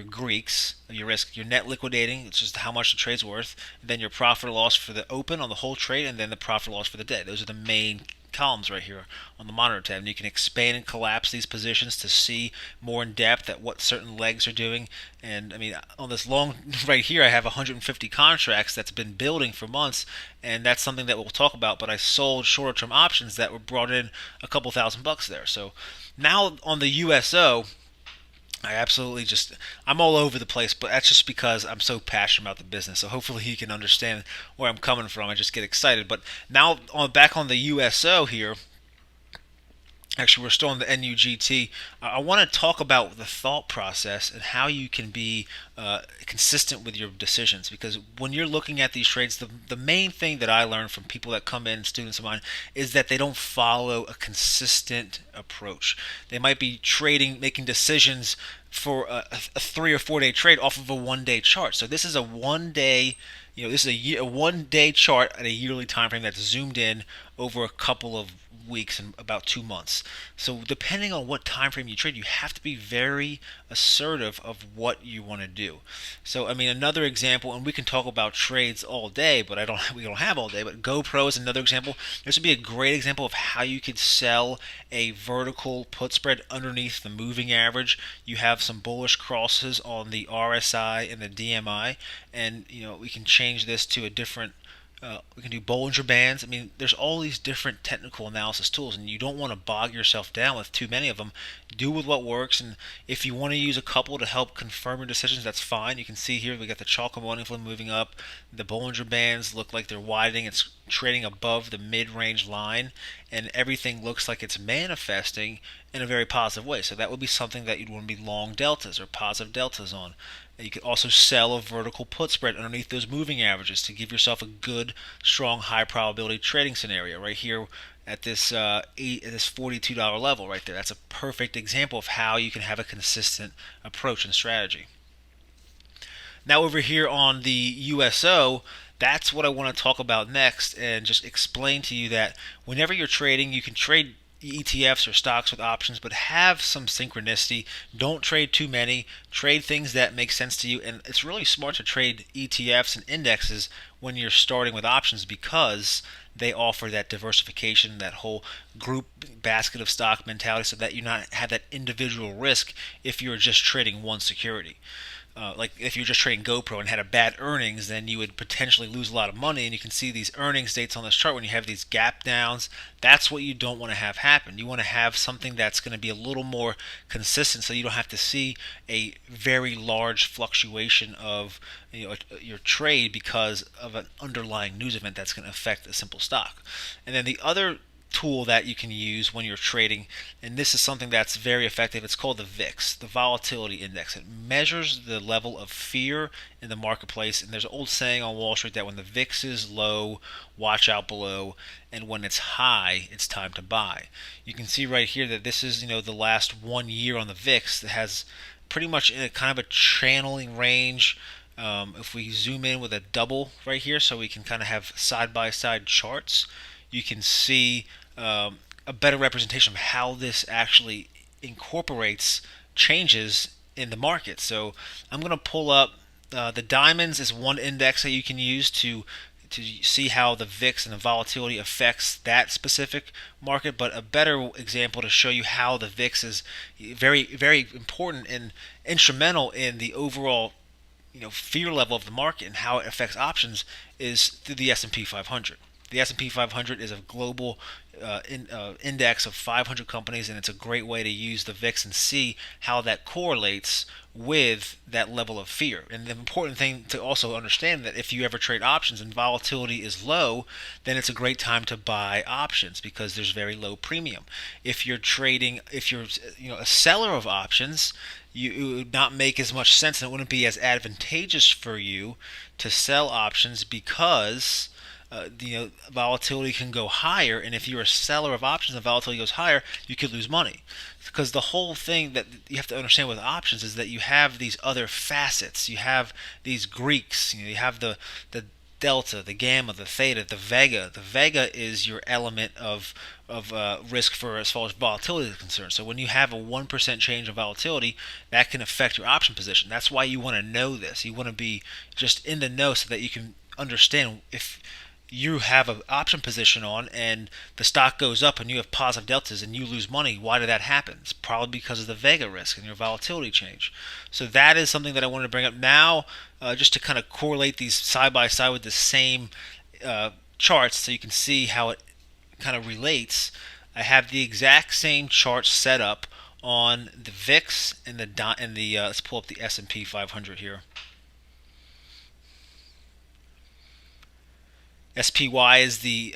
Greeks, your risk, your net liquidating, it's just how much the trade's worth, and then your profit or loss for the open on the whole trade, and then the profit or loss for the day. Those are the main columns right here on the monitor tab, and you can expand and collapse these positions to see more in depth at what certain legs are doing. And I mean, on this long right here, I have 150 contracts that's been building for months, and that's something that we'll talk about. But I sold shorter term options that were brought in a couple $1,000 there. So now on the USO, I'm all over the place, but that's just because I'm so passionate about the business. So hopefully you can understand where I'm coming from. I just get excited. But now back on the USO here, actually we're still on the NUGT. I want to talk about the thought process and how you can be consistent with your decisions, because when you're looking at these trades, the main thing that I learned from people that come in, students of mine, is that they don't follow a consistent approach. They might be making decisions for a 3 or 4 day trade off of a 1 day chart. So this is a 1 day, this is a 1 day chart at a yearly time frame that's zoomed in over a couple of weeks and about 2 months. So depending on what time frame you trade, you have to be very assertive of what you want to do. So I mean, another example, and we can talk about trades all day, but we don't have all day, but GoPro is another example. This would be a great example of how you could sell a vertical put spread underneath the moving average. You have some bullish crosses on the RSI and the DMI, and we can change this to a different we can do Bollinger Bands. I mean, there's all these different technical analysis tools, and you don't want to bog yourself down with too many of them. Do with what works, and if you want to use a couple to help confirm your decisions, that's fine. You can see here we got the Chalk Money Flow moving up. The Bollinger Bands look like they're widening. It's trading above the mid-range line, and everything looks like it's manifesting in a very positive way. So that would be something that you'd want to be long deltas or positive deltas on. You could also sell a vertical put spread underneath those moving averages to give yourself a good, strong, high probability trading scenario right here at this $42 level right there. That's a perfect example of how you can have a consistent approach and strategy. Now over here on the USO, that's what I want to talk about next, and just explain to you that whenever you're trading, you can trade ETFs or stocks with options, but have some synchronicity. Don't trade too many. Trade things that make sense to you. And it's really smart to trade ETFs and indexes when you're starting with options because they offer that diversification, that whole group basket of stock mentality, so that you not have that individual risk if you're just trading one security. Like if you're just trading GoPro and had a bad earnings, then you would potentially lose a lot of money. And you can see these earnings dates on this chart when you have these gap downs. That's what you don't want to have happen. You want to have something that's going to be a little more consistent, so you don't have to see a very large fluctuation of your trade because of an underlying news event that's going to affect a simple stock. And then the other tool that you can use when you're trading, and this is something that's very effective. It's called the VIX, the Volatility Index. It measures the level of fear in the marketplace, and there's an old saying on Wall Street that when the VIX is low, watch out below, and when it's high, it's time to buy. You can see right here that this is the last 1 year on the VIX that has pretty much in a kind of a channeling range. If we zoom in with a double right here, so we can kind of have side-by-side charts, you can see a better representation of how this actually incorporates changes in the market. So I'm going to pull up the diamonds is one index that you can use to see how the VIX and the volatility affects that specific market. But a better example to show you how the VIX is very, very important and instrumental in the overall fear level of the market and how it affects options is through the S&P 500. The S&P 500 is a global index of 500 companies, and it's a great way to use the VIX and see how that correlates with that level of fear. And the important thing to also understand that if you ever trade options and volatility is low, then it's a great time to buy options because there's very low premium. If you're a seller of options, it would not make as much sense, and it wouldn't be as advantageous for you to sell options because volatility can go higher, and if you're a seller of options and volatility goes higher, you could lose money. Because the whole thing that you have to understand with options is that you have these other facets. You have these Greeks. You have the delta, the gamma, the theta, the vega. The vega is your element of risk for as far as volatility is concerned. So when you have a 1% change in volatility, that can affect your option position. That's why you want to know this. You want to be just in the know so that you can understand if you have an option position on and the stock goes up and you have positive deltas and you lose money. Why did that happen? It's probably because of the vega risk and your volatility change. So that is something that I wanted to bring up now, just to kind of correlate these side by side with the same charts so you can see how it kind of relates. I have the exact same chart set up on the VIX and the let's pull up the S&P 500 here. SPY is the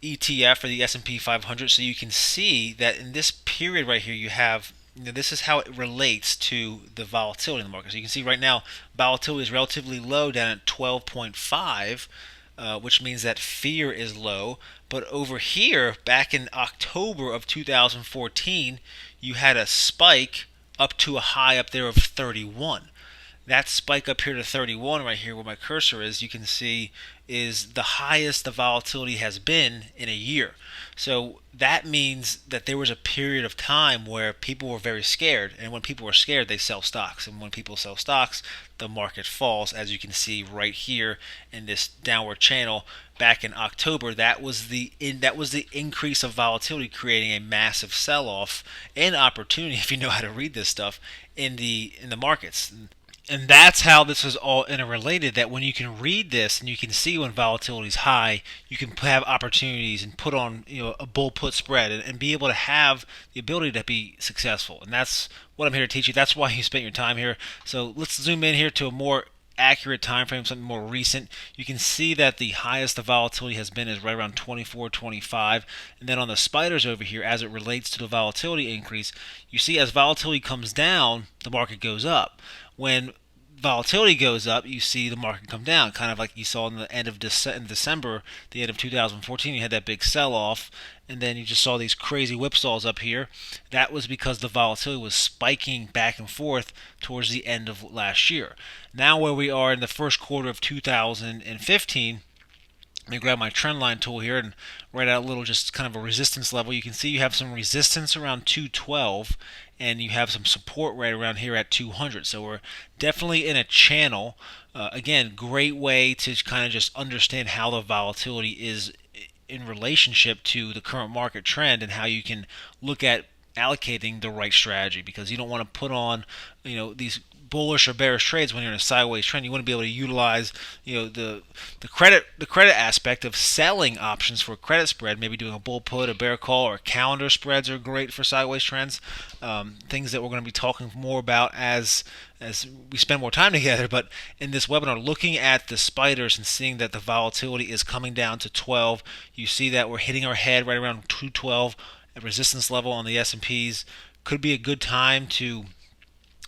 ETF for the S&P 500, so you can see that in this period right here you have this is how it relates to the volatility in the market. So you can see right now volatility is relatively low down at 12.5, which means that fear is low. But over here, back in October of 2014, you had a spike up to a high up there of 31. That spike up here to 31 right here where my cursor is, you can see is the highest the volatility has been in a year. So that means that there was a period of time where people were very scared, and when people were scared, they sell stocks, and when people sell stocks, the market falls, as you can see right here in this downward channel. Back in October, that was the increase of volatility, creating a massive sell-off and opportunity, if you know how to read this stuff, in the markets. And that's how this is all interrelated, that when you can read this and you can see when volatility is high, you can have opportunities and put on a bull put spread and be able to have the ability to be successful. And that's what I'm here to teach you. That's why you spent your time here. So let's zoom in here to a more accurate time frame, something more recent. You can see that the highest the volatility has been is right around 24, 25. And then on the spiders over here, as it relates to the volatility increase, you see as volatility comes down, the market goes up. When volatility goes up, you see the market come down, kind of like you saw in the end of December, the end of 2014, you had that big sell-off, and then you just saw these crazy whipsaws up here. That was because the volatility was spiking back and forth towards the end of last year. Now where we are in the first quarter of 2015, Let me grab my trend line tool here and write out a little, just kind of a resistance level. You can see you have some resistance around 212 and you have some support right around here at 200. So we're definitely in a channel. Again, great way to kind of just understand how the volatility is in relationship to the current market trend and how you can look at allocating the right strategy, because you don't want to put on these bullish or bearish trades when you're in a sideways trend. You want to be able to utilize the credit aspect of selling options for credit spread, maybe doing a bull put, a bear call, or calendar spreads are great for sideways trends. Things that we're going to be talking more about as we spend more time together. But in this webinar, looking at the spiders and seeing that the volatility is coming down to 12, you see that we're hitting our head right around 212 at resistance level on the S&Ps. Could be a good time to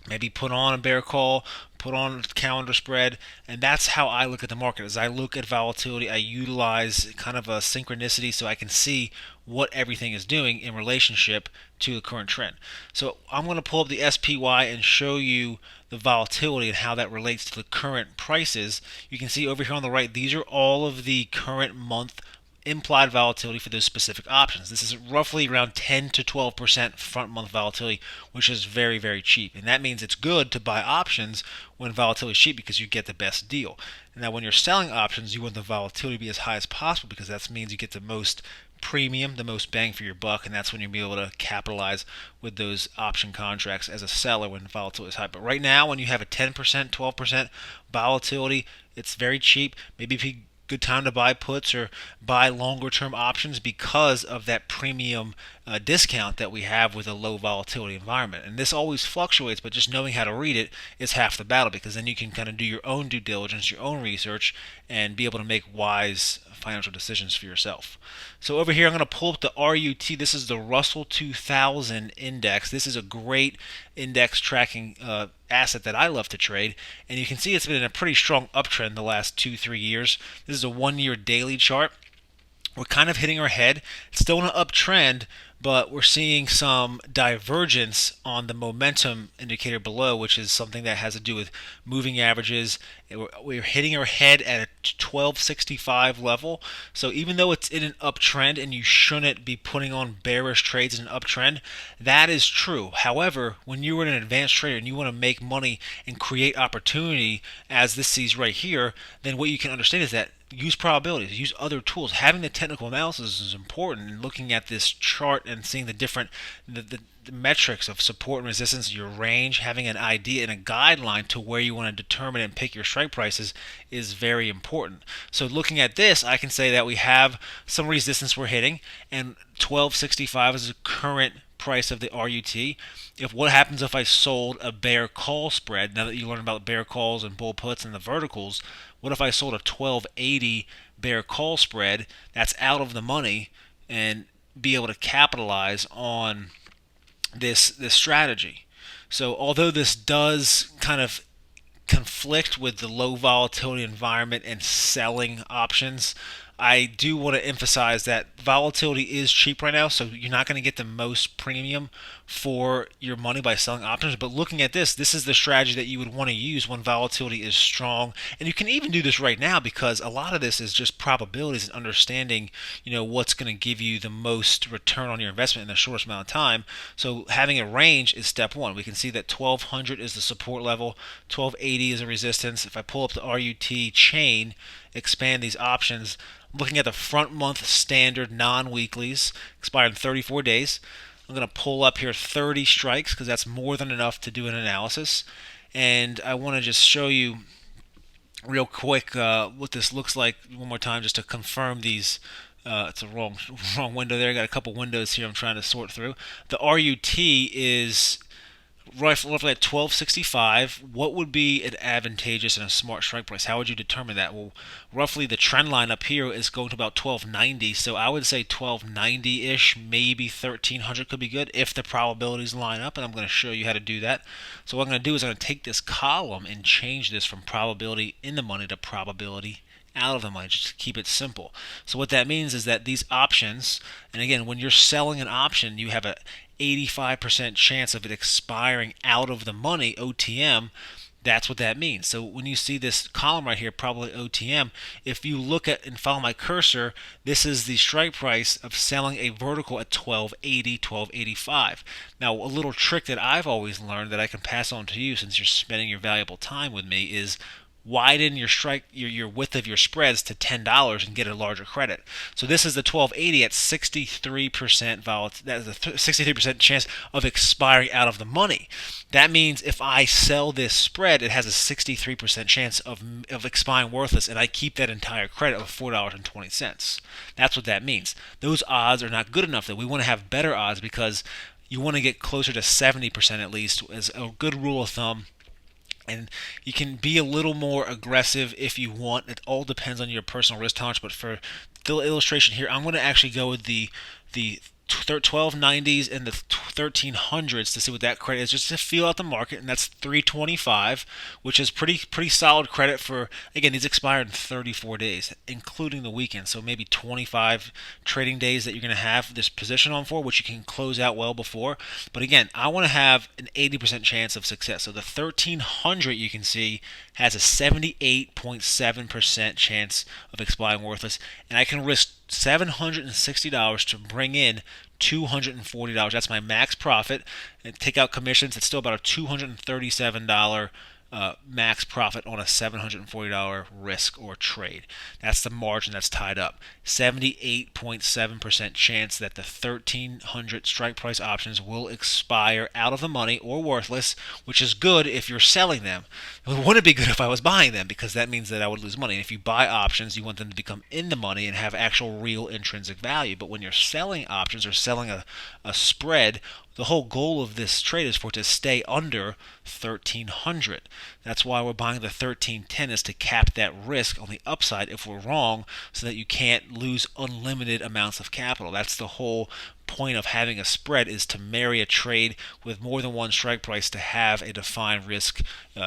maybe put on a bear call, put on a calendar spread, and that's how I look at the market. As I look at volatility, I utilize kind of a synchronicity so I can see what everything is doing in relationship to the current trend. So I'm going to pull up the SPY and show you the volatility and how that relates to the current prices. You can see over here on the right, these are all of the current month implied volatility for those specific options. This is roughly around 10 to 12% front month volatility, which is very, very cheap. And that means it's good to buy options when volatility is cheap because you get the best deal. And now when you're selling options, you want the volatility to be as high as possible because that means you get the most premium, the most bang for your buck, and that's when you'll be able to capitalize with those option contracts as a seller when volatility is high. But right now, when you have a 10%, 12% volatility, it's very cheap. Maybe if you good time to buy puts or buy longer term options because of that premium discount that we have with a low volatility environment. And this always fluctuates, but just knowing how to read it is half the battle, because then you can kind of do your own due diligence, your own research, and be able to make wise financial decisions for yourself. So over here, I'm going to pull up the RUT. This is the Russell 2000 index. This is a great index tracking asset that I love to trade, and you can see it's been in a pretty strong uptrend the last 2-3 years. This is a 1-year daily chart. We're kind of hitting our head. It's still in an uptrend, but we're seeing some divergence on the momentum indicator below, which is something that has to do with moving averages. We're hitting our head at a 1265 level. So even though it's in an uptrend and you shouldn't be putting on bearish trades in an uptrend, that is true. However, when you're an advanced trader and you want to make money and create opportunity, as this sees right here, then what you can understand is that use probabilities, use other tools. Having the technical analysis is important, and looking at this chart and seeing the different the metrics of support and resistance, your range, having an idea and a guideline to where you want to determine and pick your strike prices is very important. So looking at this, I can say that we have some resistance we're hitting, and 1265 is the current price of the RUT. What happens if I sold a bear call spread? Now that you learn about bear calls and bull puts and the verticals, what if I sold a 1280 bear call spread that's out of the money and be able to capitalize on this strategy? So although this does kind of conflict with the low volatility environment and selling options, I do want to emphasize that volatility is cheap right now, so you're not going to get the most premium for your money by selling options. But looking at this is the strategy that you would want to use when volatility is strong. And you can even do this right now, because a lot of this is just probabilities and understanding, what's going to give you the most return on your investment in the shortest amount of time. So having a range is step one. We can see that 1200 is the support level, 1280 is a resistance. If I pull up the RUT chain, expand these options, looking at the front month standard non-weeklies, expire in 34 days. I'm going to pull up here 30 strikes because that's more than enough to do an analysis. And I want to just show you real quick what this looks like one more time, just to confirm these. It's a wrong window there. I got a couple windows here I'm trying to sort through. The RUT is roughly at 1265. What would be an advantageous and a smart strike price? How would you determine that? Well, roughly the trend line up here is going to about 1290, so I would say 1290-ish, maybe 1300 could be good if the probabilities line up, and I'm going to show you how to do that. So what I'm going to do is I'm going to take this column and change this from probability in the money to probability out of the money, just to keep it simple. So what that means is that these options, and again, when you're selling an option, you have a 85% chance of it expiring out of the money, OTM. That's what that means. So when you see this column right here, probably OTM, if you look at and follow my cursor, this is the strike price of selling a vertical at 1280, 1285. Now, a little trick that I've always learned that I can pass on to you since you're spending your valuable time with me is widen your width of your spreads to $10 and get a larger credit. So this is the 1280 at 63% That's a 63% chance of expiring out of the money. That means if I sell this spread, it has a 63% chance of expiring worthless, and I keep that entire credit of $4.20. That's what that means. Those odds are not good enough. That we want to have better odds because you want to get closer to 70% at least as a good rule of thumb. And you can be a little more aggressive if you want. It all depends on your personal risk tolerance. But for the illustration here, I'm going to actually go with the 1290s and the 1300s to see what that credit is, just to feel out the market, and that's 325, which is pretty solid credit for, again, these expire in 34 days, including the weekend, so maybe 25 trading days that you're going to have this position on for, which you can close out well before. But again, I want to have an 80% chance of success. So the 1300, you can see, has a 78.7% chance of expiring worthless, and I can risk $760 to bring in $240. That's my max profit. And take out commissions, it's still about a $237 max profit on a $740 risk or trade. That's the margin that's tied up. 78.7% chance that the 1300 strike price options will expire out of the money or worthless, which is good if you're selling them. It wouldn't be good if I was buying them, because that means that I would lose money. And if you buy options, you want them to become in the money and have actual real intrinsic value. But when you're selling options or selling a spread, the whole goal of this trade is for it to stay under 1300. That's why we're buying the 1310, is to cap that risk on the upside if we're wrong, so that you can't lose unlimited amounts of capital. That's the whole point of having a spread, is to marry a trade with more than one strike price to have a defined risk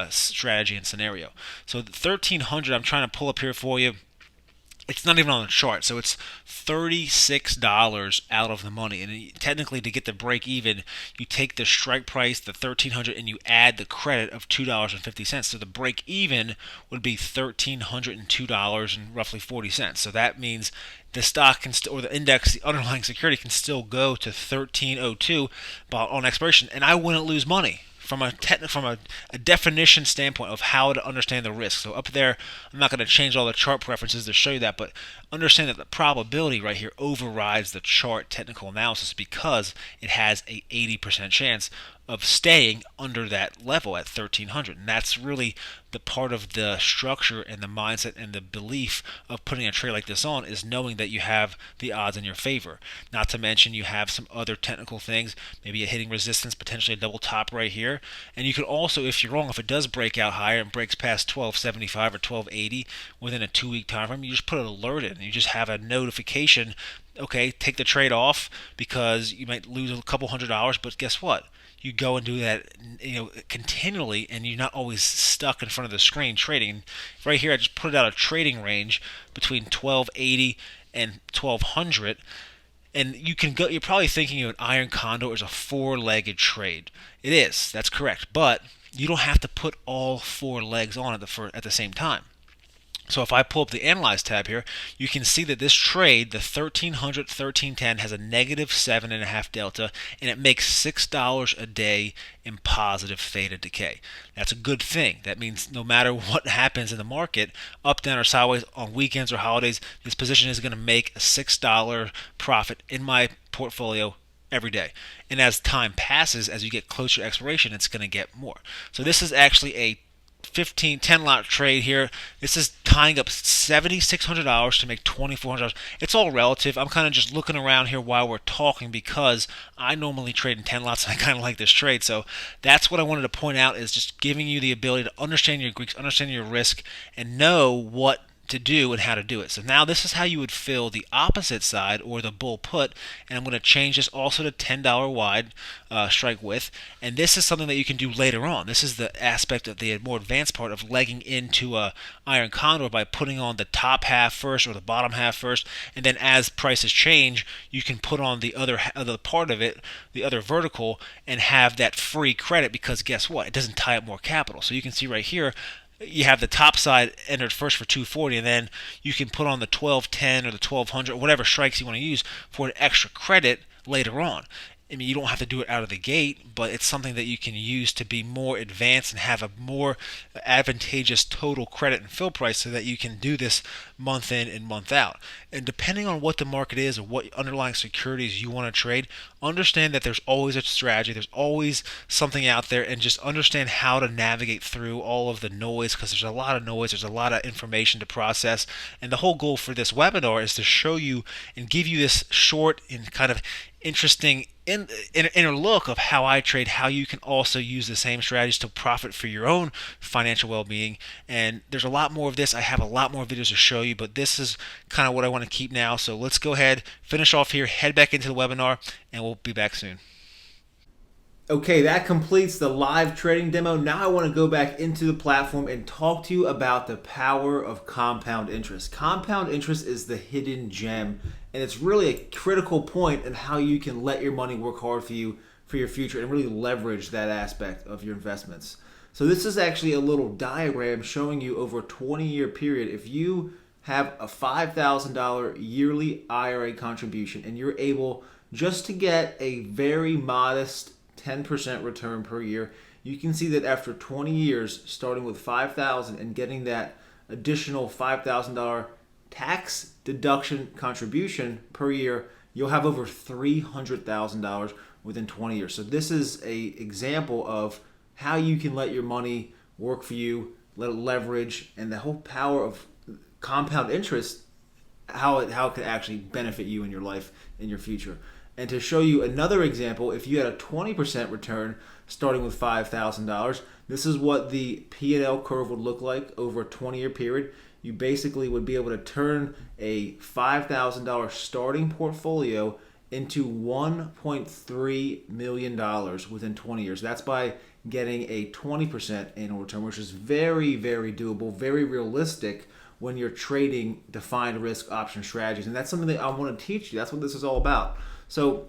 strategy and scenario. So the 1300 I'm trying to pull up here for you. It's not even on the chart, so it's $36 out of the money. And technically, to get the break even, you take the strike price, the 1300, and you add the credit of $2.50. So the break even would be $1,302 and roughly 40 cents. So that means the stock can or the index, the underlying security, can still go to 1302 on expiration, and I wouldn't lose money from a definition standpoint of how to understand the risk. So up there, I'm not going to change all the chart preferences to show you that, but understand that the probability right here overrides the chart technical analysis, because it has a 80% chance of staying under that level at 1300. And that's really the part of the structure and the mindset and the belief of putting a trade like this on, is knowing that you have the odds in your favor. Not to mention you have some other technical things, maybe a hitting resistance, potentially a double top right here. And you could also, if you're wrong, if it does break out higher and breaks past 1275 or 1280 within a 2-week time frame, you just put an alert in. You just have a notification, okay, take the trade off, because you might lose a couple $100, but guess what? You go and do that, continually, and you're not always stuck in front of the screen trading. Right here, I just put out a trading range between 1280 and 1200, and you can go. You're probably thinking of an iron condor as a four-legged trade. It is. That's correct, but you don't have to put all four legs on at the same time. So if I pull up the Analyze tab here, you can see that this trade, the 1300, 1310, has a negative 7.5 delta, and it makes $6 a day in positive theta decay. That's a good thing. That means no matter what happens in the market, up, down, or sideways, on weekends or holidays, this position is going to make a $6 profit in my portfolio every day. And as time passes, as you get closer to expiration, it's going to get more. So this is actually a 10 lot trade here. This is tying up $7,600 to make $2,400. It's all relative. I'm kind of just looking around here while we're talking, because I normally trade in 10 lots and I kind of like this trade. So that's what I wanted to point out, is just giving you the ability to understand your Greeks, understand your risk, and know what to do and how to do it. So now this is how you would fill the opposite side or the bull put, and I'm going to change this also to $10 wide strike width, and this is something that you can do later on. This is the aspect of the more advanced part of legging into a iron condor by putting on the top half first or the bottom half first, and then as prices change, you can put on the other part of it, the other vertical, and have that free credit, because guess what? It doesn't tie up more capital. So you can see right here, you have the top side entered first for 240, and then you can put on the 1210 or the 1200 or whatever strikes you want to use for an extra credit later on. I mean, you don't have to do it out of the gate, but it's something that you can use to be more advanced and have a more advantageous total credit and fill price, so that you can do this month in and month out. And depending on what the market is or what underlying securities you want to trade, understand that there's always a strategy, there's always something out there, and just understand how to navigate through all of the noise, because there's a lot of noise, there's a lot of information to process. And the whole goal for this webinar is to show you and give you this short and kind of interesting inner look of how I trade, how you can also use the same strategies to profit for your own financial well-being. And there's a lot more of this. I have a lot more videos to show you, but this is kind of what I want to keep now. So let's go ahead, finish off here, head back into the webinar, and we'll be back soon. Okay, that completes the live trading demo. Now I want to go back into the platform and talk to you about the power of compound interest. Compound interest is the hidden gem, and it's really a critical point in how you can let your money work hard for you for your future and really leverage that aspect of your investments. So this is actually a little diagram showing you over a 20-year period. If you have a $5,000 yearly IRA contribution and you're able just to get a very modest 10% return per year, you can see that after 20 years, starting with $5,000 and getting that additional $5,000 tax deduction contribution per year, you'll have over $300,000 within 20 years. So this is a example of how you can let your money work for you, let it leverage, and the whole power of compound interest, how it can actually benefit you in your life, in your future. And to show you another example, if you had a 20% return starting with $5,000, this is what the P&L curve would look like over a 20-year period. You basically would be able to turn a $5,000 starting portfolio into $1.3 million within 20 years. That's by getting a 20% annual return, which is very, very doable, very realistic when you're trading defined risk option strategies. And that's something that I want to teach you. That's what this is all about. So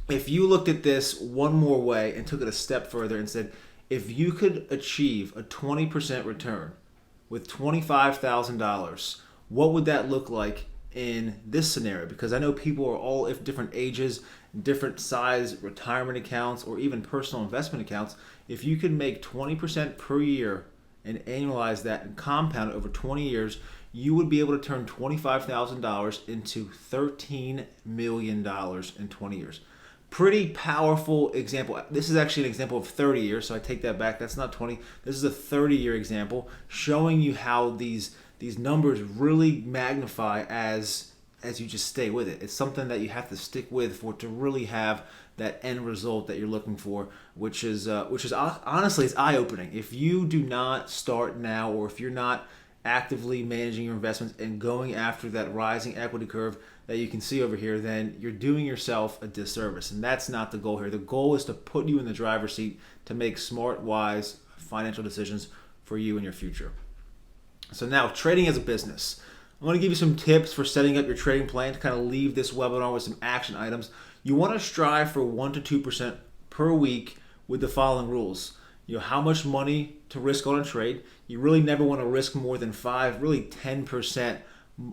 if you looked at this one more way and took it a step further and said, if you could achieve a 20% return with $25,000, what would that look like in this scenario? Because I know people are all of different ages, different size retirement accounts, or even personal investment accounts. If you could make 20% per year and annualize that and compound it over 20 years, you would be able to turn $25,000 into $13 million in 20 years. Pretty powerful example. This is actually an example of 30 years, so I take that back. That's not 20. This is a 30-year example showing you how these numbers really magnify as you just stay with it. It's something that you have to stick with for it to really have that end result that you're looking for, which is honestly, it's eye-opening. If you do not start now, or if you're not actively managing your investments and going after that rising equity curve that you can see over here, then you're doing yourself a disservice. And that's not the goal here. The goal is to put you in the driver's seat to make smart, wise financial decisions for you in your future. So now, trading as a business. I'm going to give you some tips for setting up your trading plan to kind of leave this webinar with some action items. You want to strive for 1 to 2% per week with the following rules. You know, how much money to risk on a trade. You really never want to risk more than 5, really 10%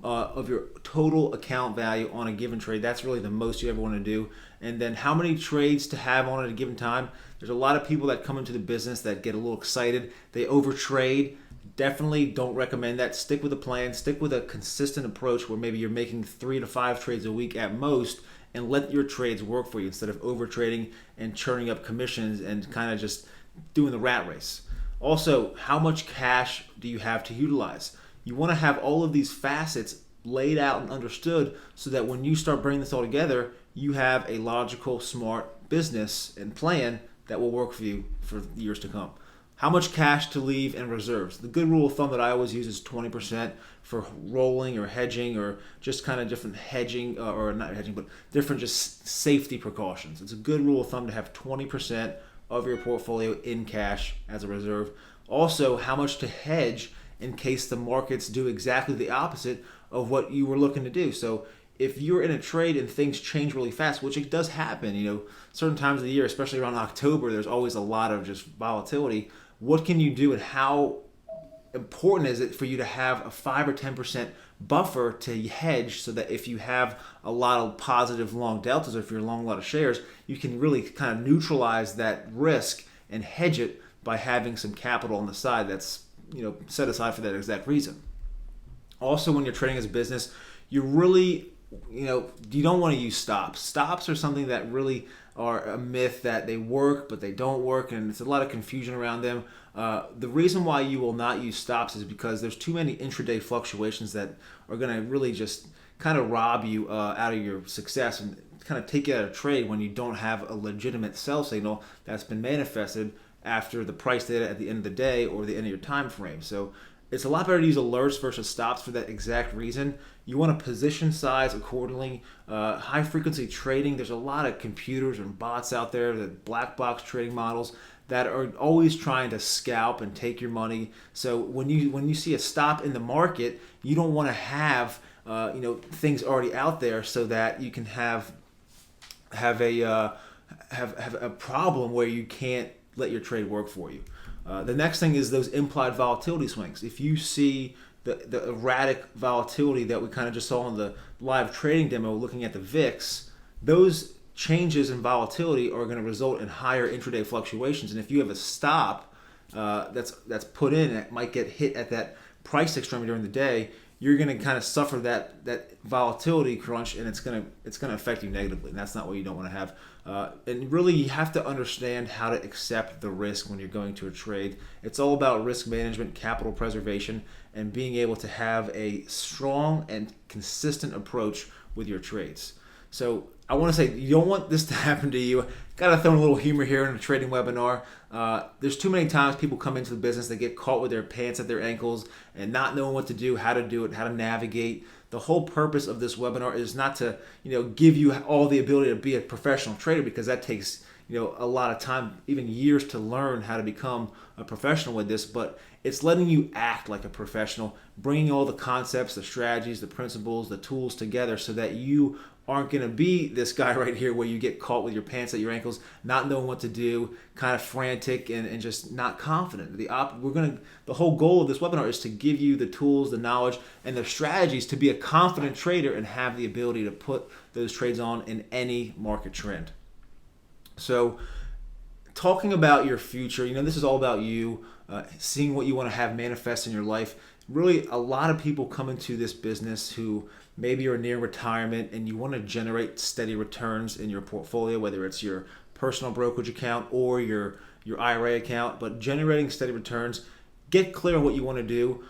of your total account value on a given trade. That's really the most you ever want to do. And then how many trades to have on at a given time. There's a lot of people that come into the business that get a little excited. They overtrade. Definitely don't recommend that. Stick with a plan. Stick with a consistent approach where maybe you're making 3 to 5 trades a week at most, and let your trades work for you instead of overtrading and churning up commissions and kind of just doing the rat race. Also, how much cash do you have to utilize? You want to have all of these facets laid out and understood so that when you start bringing this all together, you have a logical, smart business and plan that will work for you for years to come. how much cash to leave in reserves. The good rule of thumb that I always use is 20% for rolling or hedging or just kind of different hedging or not hedging, but different just safety precautions. It's a good rule of thumb to have 20% of your portfolio in cash as a reserve. Also, how much to hedge in case the markets do exactly the opposite of what you were looking to do. So if you're in a trade and things change really fast, which it does happen, certain times of the year, especially around October, there's always a lot of just volatility. What can you do, and how important is it for you to have a 5 or 10% buffer to hedge, so that if you have a lot of positive long deltas, or if you're long a lot of shares, you can really kind of neutralize that risk and hedge it by having some capital on the side that's set aside for that exact reason. Also, when you're trading as a business, you really you don't want to use stops. Stops are something that really are a myth, that they work but they don't work, and it's a lot of confusion around them. The reason why you will not use stops is because there's too many intraday fluctuations that are going to really just kind of rob you out of your success and kind of take you out of trade when you don't have a legitimate sell signal that's been manifested after the price data at the end of the day or the end of your time frame. So it's a lot better to use alerts versus stops for that exact reason. You want to position size accordingly. High frequency trading, there's a lot of computers and bots out there, the black box trading models that are always trying to scalp and take your money. So when you see a stop in the market, you don't want to have things already out there, so that you can have a problem where you can't let your trade work for you. The next thing is those implied volatility swings. If you see the erratic volatility that we kind of just saw on the live trading demo looking at the VIX, those changes in volatility are going to result in higher intraday fluctuations. And if you have a stop that's put in, it might get hit at that price extremity during the day, you're going to kind of suffer that volatility crunch, and it's going to affect you negatively. And that's not what you don't want to have. And really, you have to understand how to accept the risk when you're going to a trade. It's all about risk management, capital preservation, and being able to have a strong and consistent approach with your trades. So I want to say, you don't want this to happen to you. Got to throw in a little humor here in a trading webinar. There's too many times people come into the business, they get caught with their pants at their ankles and not knowing what to do, how to do it, how to navigate. The whole purpose of this webinar is not to give you all the ability to be a professional trader, because that takes a lot of time, even years, to learn how to become a professional with this. But it's letting you act like a professional, bringing all the concepts, the strategies, the principles, the tools together, so that you aren't going to be this guy right here where you get caught with your pants at your ankles, not knowing what to do, kind of frantic and just not confident. The whole goal of this webinar is to give you the tools, the knowledge, and the strategies to be a confident trader and have the ability to put those trades on in any market trend. So, talking about your future, this is all about you, seeing what you want to have manifest in your life. Really, a lot of people come into this business who maybe are near retirement and you want to generate steady returns in your portfolio, whether it's your personal brokerage account or your IRA account, but generating steady returns. Get clear on what you want to do.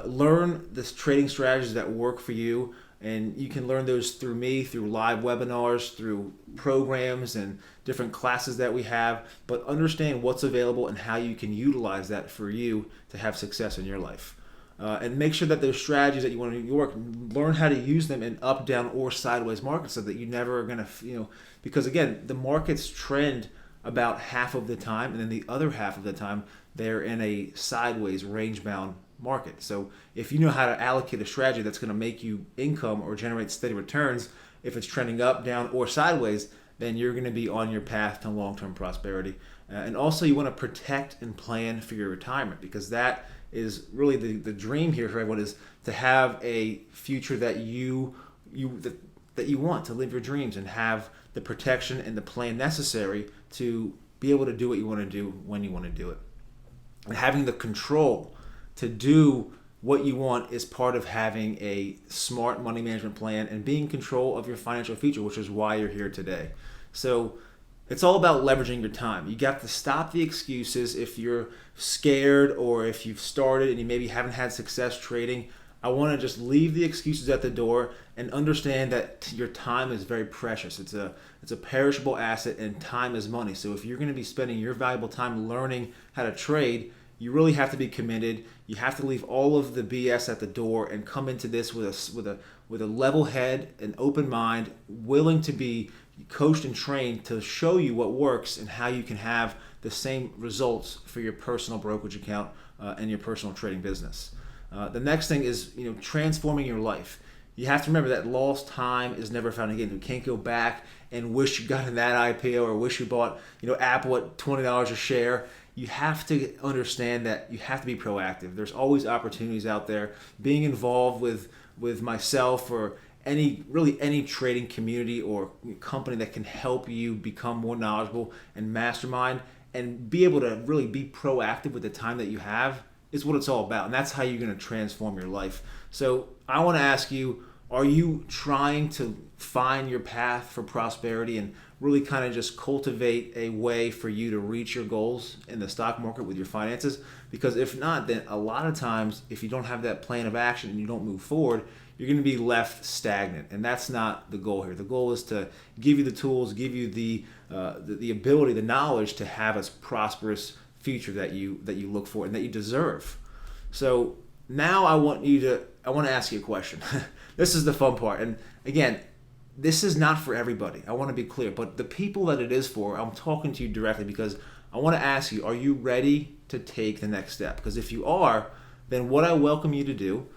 Learn the trading strategies that work for you, and you can learn those through me, through live webinars, through programs and different classes that we have, but understand what's available and how you can utilize that for you to have success in your life. And make sure that those strategies that you want to work, learn how to use them in up, down, or sideways markets, so that you never are going to, because again, the markets trend about half of the time, and then the other half of the time, they're in a sideways, range-bound market. So if you know how to allocate a strategy that's going to make you income or generate steady returns, if it's trending up, down, or sideways, then you're going to be on your path to long-term prosperity. And also, you want to protect and plan for your retirement, because that is really the dream here for everyone, is to have a future that you want to live your dreams and have the protection and the plan necessary to be able to do what you want to do when you want to do it. And having the control to do what you want is part of having a smart money management plan and being in control of your financial future, which is why you're here today. So it's all about leveraging your time. You got to stop the excuses. If you're scared or if you've started and you maybe haven't had success trading, I want to just leave the excuses at the door and understand that your time is very precious. It's a perishable asset, and time is money. So if you're going to be spending your valuable time learning how to trade, you really have to be committed. You have to leave all of the BS at the door and come into this with a level head, an open mind, willing to be coached and trained to show you what works and how you can have the same results for your personal brokerage account and your personal trading business. The next thing is transforming your life. You have to remember that lost time is never found again. You can't go back and wish you got in that IPO or wish you bought Apple at $20 a share. You have to understand that you have to be proactive. There's always opportunities out there. Being involved with myself or any trading community or company that can help you become more knowledgeable and mastermind and be able to really be proactive with the time that you have is what it's all about. And that's how you're going to transform your life. So I want to ask you, are you trying to find your path for prosperity and really kind of just cultivate a way for you to reach your goals in the stock market with your finances? Because if not, then a lot of times, if you don't have that plan of action and you don't move forward, you're going to be left stagnant. And that's not the goal here. The goal is to give you the tools, give you the ability, the knowledge to have a prosperous future that you look for and that you deserve. So now I want to ask you a question. This is the fun part. And again, this is not for everybody. I want to be clear. But the people that it is for, I'm talking to you directly because I want to ask you, are you ready to take the next step? Because if you are, then what I welcome you to do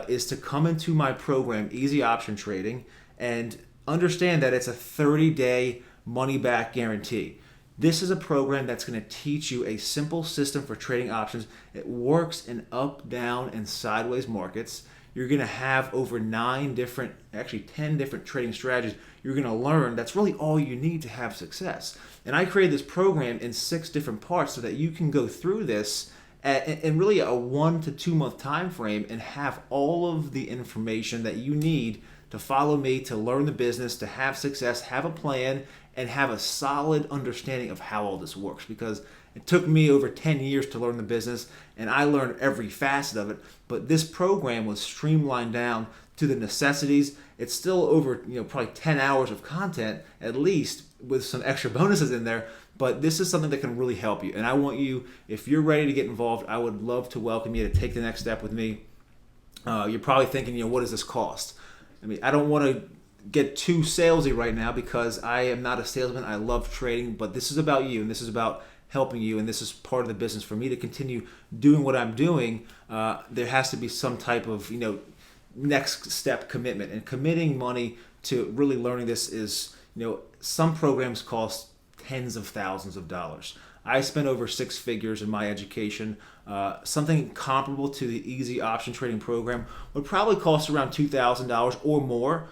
is to come into my program, Easy Option Trading, and understand that it's a 30-day money-back guarantee. This is a program that's going to teach you a simple system for trading options. It works in up, down, and sideways markets. You're going to have over 10 different trading strategies you're going to learn. That's really all you need to have success. And I created this program in 6 different parts so that you can go through this in really a 1 to 2 month time frame and have all of the information that you need to follow me, to learn the business, to have success, have a plan, and have a solid understanding of how all this works. Because it took me over 10 years to learn the business, and I learned every facet of it. But this program was streamlined down to the necessities. It's still over, probably 10 hours of content at least, with some extra bonuses in there. But this is something that can really help you. And I want you, if you're ready to get involved, I would love to welcome you to take the next step with me. You're probably thinking, what does this cost? I mean, I don't want to get too salesy right now because I am not a salesman. I love trading, but this is about you, and this is about helping you, and this is part of the business. For me to continue doing what I'm doing, there has to be some type of next step commitment. And committing money to really learning this is, some programs cost tens of thousands of dollars. I spent over 6 figures in my education. Something comparable to the Easy Option Trading program would probably cost around $2,000 or more.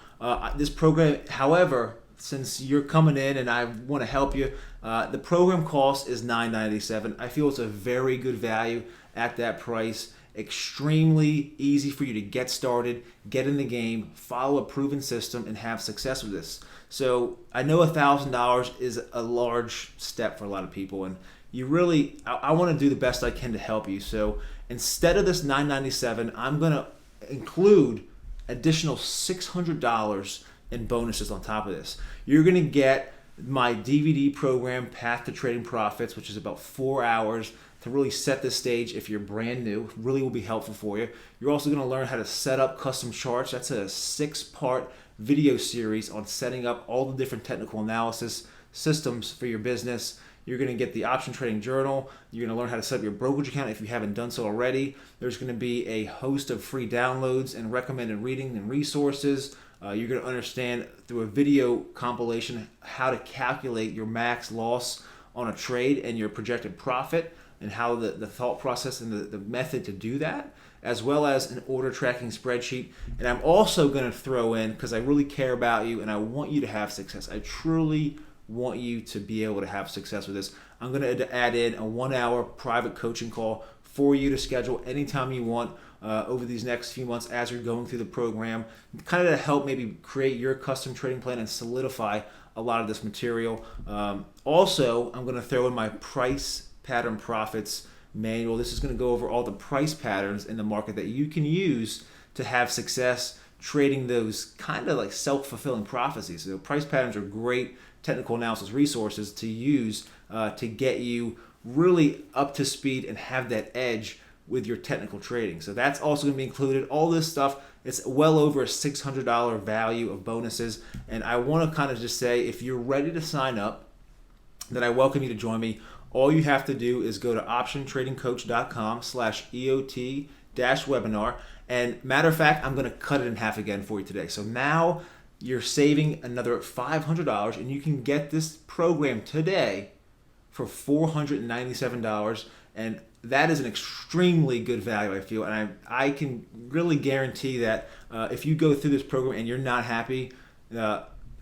This program, however, since you're coming in and I want to help you, the program cost is $997. I feel it's a very good value at that price. Extremely easy for you to get started, get in the game, follow a proven system, and have success with this. So I know $1,000 is a large step for a lot of people, and I want to do the best I can to help you. So instead of this $997, I'm going to include additional $600 in bonuses on top of this. You're going to get my DVD program, Path to Trading Profits, which is about 4 hours to really set the stage if you're brand new. Really will be helpful for you. You're also going to learn how to set up custom charts. That's a 6-part video series on setting up all the different technical analysis systems for your business. You're going to get the Option Trading Journal. You're going to learn how to set up your brokerage account if you haven't done so already. There's going to be a host of free downloads and recommended reading and resources. You're going to understand through a video compilation how to calculate your max loss on a trade and your projected profit, and how the thought process and the method to do that, as well as an order tracking spreadsheet. And I'm also going to throw in, because I really care about you and I want you to have success. I truly want you to be able to have success with this. I'm going to add in a 1-hour private coaching call for you to schedule anytime you want over these next few months as you're going through the program, kind of to help maybe create your custom trading plan and solidify a lot of this material. Also, I'm going to throw in my price pattern profits manual. This is going to go over all the price patterns in the market that you can use to have success trading those kind of like self-fulfilling prophecies. So price patterns are great technical analysis resources to use to get you really up to speed and have that edge with your technical trading. So that's also going to be included. All this stuff, it's well over a $600 value of bonuses. And I want to kind of just say, if you're ready to sign up, then I welcome you to join me. All you have to do is go to optiontradingcoach.com/EOT-webinar. And matter of fact, I'm going to cut it in half again for you today. So now you're saving another $500, and you can get this program today for $497. And that is an extremely good value, I feel. And I can really guarantee that if you go through this program and you're not happy,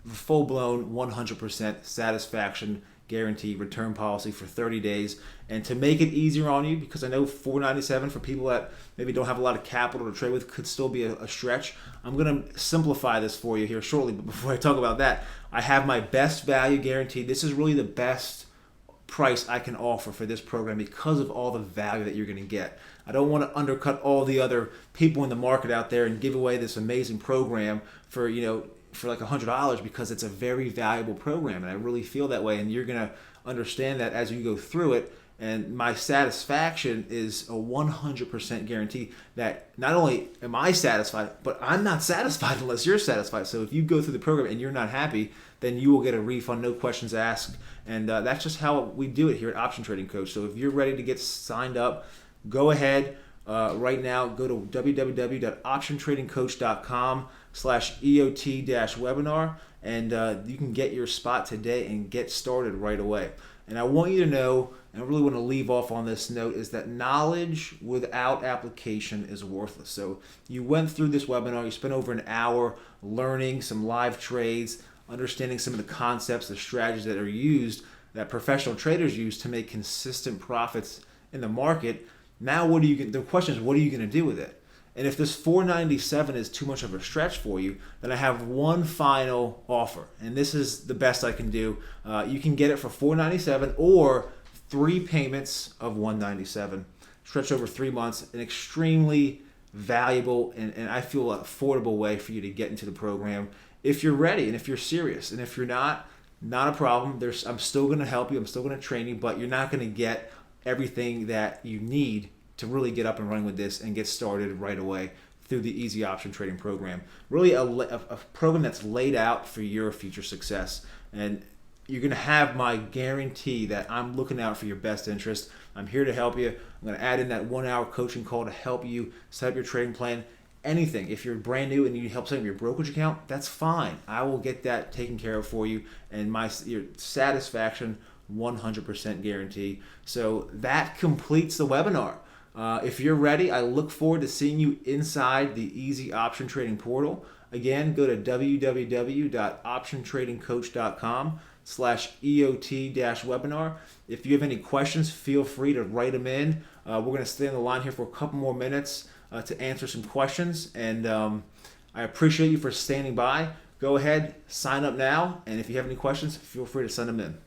full-blown 100% satisfaction guarantee return policy for 30 days. And to make it easier on you, because I know $497 for people that maybe don't have a lot of capital to trade with could still be a stretch, I'm going to simplify this for you here shortly. But before I talk about that, I have my best value guarantee. This is really the best price I can offer for this program because of all the value that you're going to get. I don't want to undercut all the other people in the market out there and give away this amazing program for like $100, because it's a very valuable program, and I really feel that way, and you're going to understand that as you go through it. And my satisfaction is a 100% guarantee that not only am I satisfied, but I'm not satisfied unless you're satisfied. So if you go through the program and you're not happy, then you will get a refund, no questions asked. And that's just how we do it here at Option Trading Coach. So if you're ready to get signed up, go ahead right now. Go to www.optiontradingcoach.com/EOT-webinar, and you can get your spot today and get started right away. And I want you to know, and I really want to leave off on this note, is that knowledge without application is worthless. So you went through this webinar, you spent over an hour learning some live trades, understanding some of the concepts, the strategies that are used, that professional traders use to make consistent profits in the market. Now the question is, what are you going to do with it? And if this $497 is too much of a stretch for you, then I have one final offer. And this is the best I can do. You can get it for $497 or 3 payments of $197, stretched over 3 months. An extremely valuable and I feel affordable way for you to get into the program if you're ready and if you're serious. And if you're not a problem. I'm still going to help you. I'm still going to train you, but you're not going to get everything that you need to really get up and running with this and get started right away through the Easy Option Trading Program. Really a program that's laid out for your future success. And you're going to have my guarantee that I'm looking out for your best interest. I'm here to help you. I'm going to add in that 1-hour coaching call to help you set up your trading plan. Anything. If you're brand new and you need help setting up your brokerage account, that's fine. I will get that taken care of for you. And your satisfaction, 100% guarantee. So that completes the webinar. If you're ready, I look forward to seeing you inside the Easy Option Trading portal. Again, go to www.optiontradingcoach.com/EOT-webinar. If you have any questions, feel free to write them in. We're going to stay on the line here for a couple more minutes to answer some questions. And I appreciate you for standing by. Go ahead, sign up now. And if you have any questions, feel free to send them in.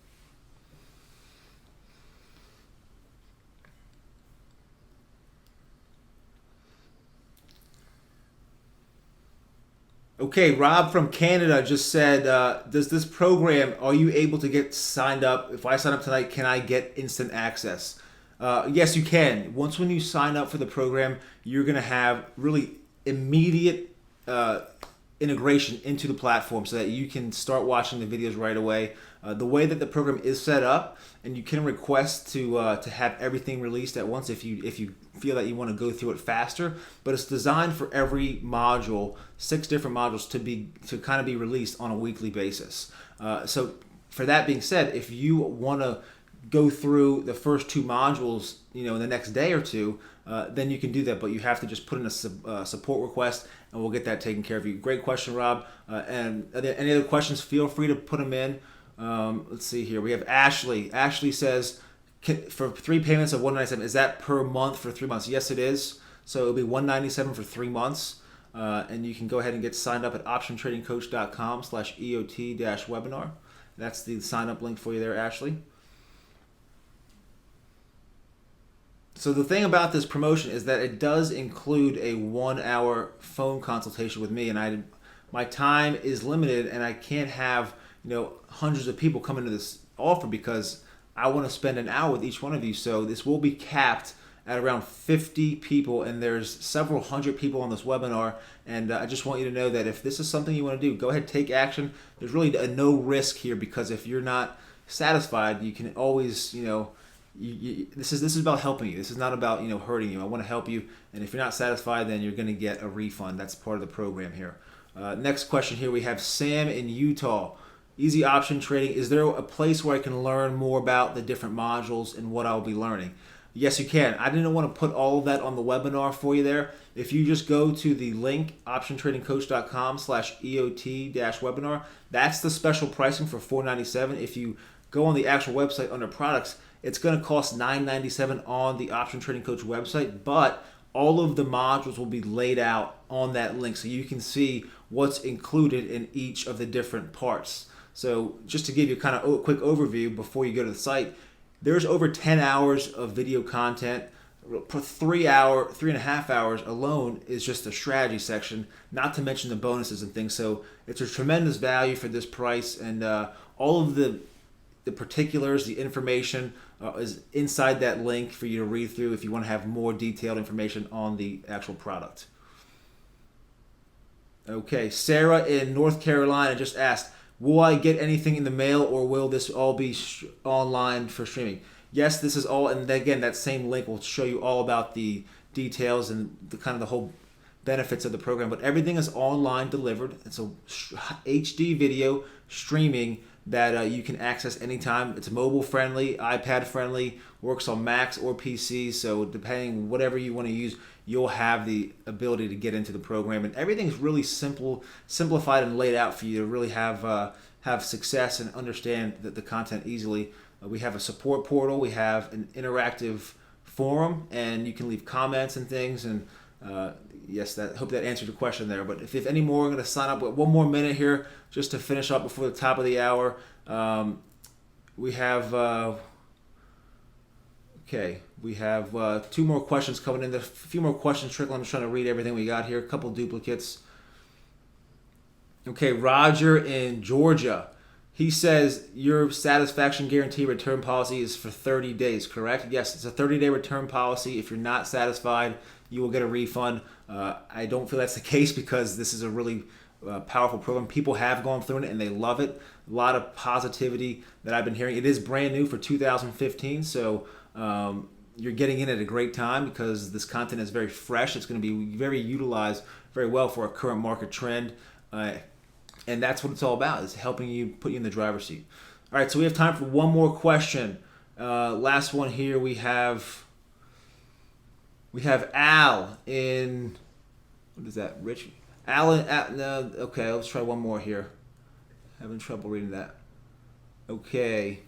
Okay, Rob from Canada just said, does this program, are you able to get signed up? If I sign up tonight, can I get instant access? Yes, you can. When you sign up for the program, you're going to have really immediate integration into the platform so that you can start watching the videos right away. The way that the program is set up, and you can request to have everything released at once if you feel that you want to go through it faster. But it's designed for every module, 6 different modules, to kind of be released on a weekly basis. So for that being said, if you want to go through the first 2 modules, in the next day or two, then you can do that. But you have to just put in a support request, and we'll get that taken care of you. Great question, Rob. And any other questions? Feel free to put them in. Let's see here. We have Ashley. Ashley says, for 3 payments of $197, is that per month for 3 months? Yes, it is. So it'll be $197 for 3 months. And you can go ahead and get signed up at optiontradingcoach.com/EOT-webinar. That's the sign up link for you there, Ashley. So the thing about this promotion is that it does include a 1-hour phone consultation with me, and my time is limited, and I can't have hundreds of people come into this offer because I want to spend an hour with each one of you. So this will be capped at around 50 people, and there's several hundred people on this webinar. And I just want you to know that if this is something you want to do, go ahead, take action. There's really a no risk here, because if you're not satisfied, you can always, this is about helping you. This is not about hurting you. I want to help you, and if you're not satisfied, then you're going to get a refund. That's part of the program here. Next question here, we have Sam in Utah. Easy option trading. Is there a place where I can learn more about the different modules and what I'll be learning? Yes, you can. I didn't want to put all of that on the webinar for you there. If you just go to the link, optiontradingcoach.com/EOT-webinar, that's the special pricing for $497. If you go on the actual website under products, it's going to cost $997 on the Option Trading Coach website, but all of the modules will be laid out on that link so you can see what's included in each of the different parts. So just to give you kind of a quick overview before you go to the site, there's over 10 hours of video content. For 3.5 hours alone is just the strategy section, not to mention the bonuses and things. So it's a tremendous value for this price, and all of the particulars, the information is inside that link for you to read through if you want to have more detailed information on the actual product. Okay, Sarah in North Carolina just asked, will I get anything in the mail, or will this all be online for streaming? Yes, this is all, and again, that same link will show you all about the details and the whole benefits of the program, but everything is online delivered. It's a HD video streaming that you can access anytime. It's mobile friendly, iPad friendly, works on Macs or PCs, so depending whatever you want to use, you'll have the ability to get into the program, and everything's really simplified and laid out for you to really have success and understand the content easily. We have a support portal, we have an interactive forum, and you can leave comments and things, and yes, hope that answered your question there. But if any more, I'm going to sign up with one more minute here just to finish up before the top of the hour. We have two more questions coming in. There's a few more questions trickling. I'm just trying to read everything we got here. A couple duplicates. Okay, Roger in Georgia. He says your satisfaction guarantee return policy is for 30 days, correct? Yes, it's a 30-day return policy. If you're not satisfied, you will get a refund. I don't feel that's the case, because this is a really powerful program. People have gone through it and they love it. A lot of positivity that I've been hearing. It is brand new for 2015, so you're getting in at a great time, because this content is very fresh. It's going to be very utilized very well for a current market trend. And that's what it's all about, is helping you, put you in the driver's seat. All right, so we have time for one more question. Last one here. We have Al in, what is that, Rich? Alan, no, okay, let's try one more here. Having trouble reading that. Okay.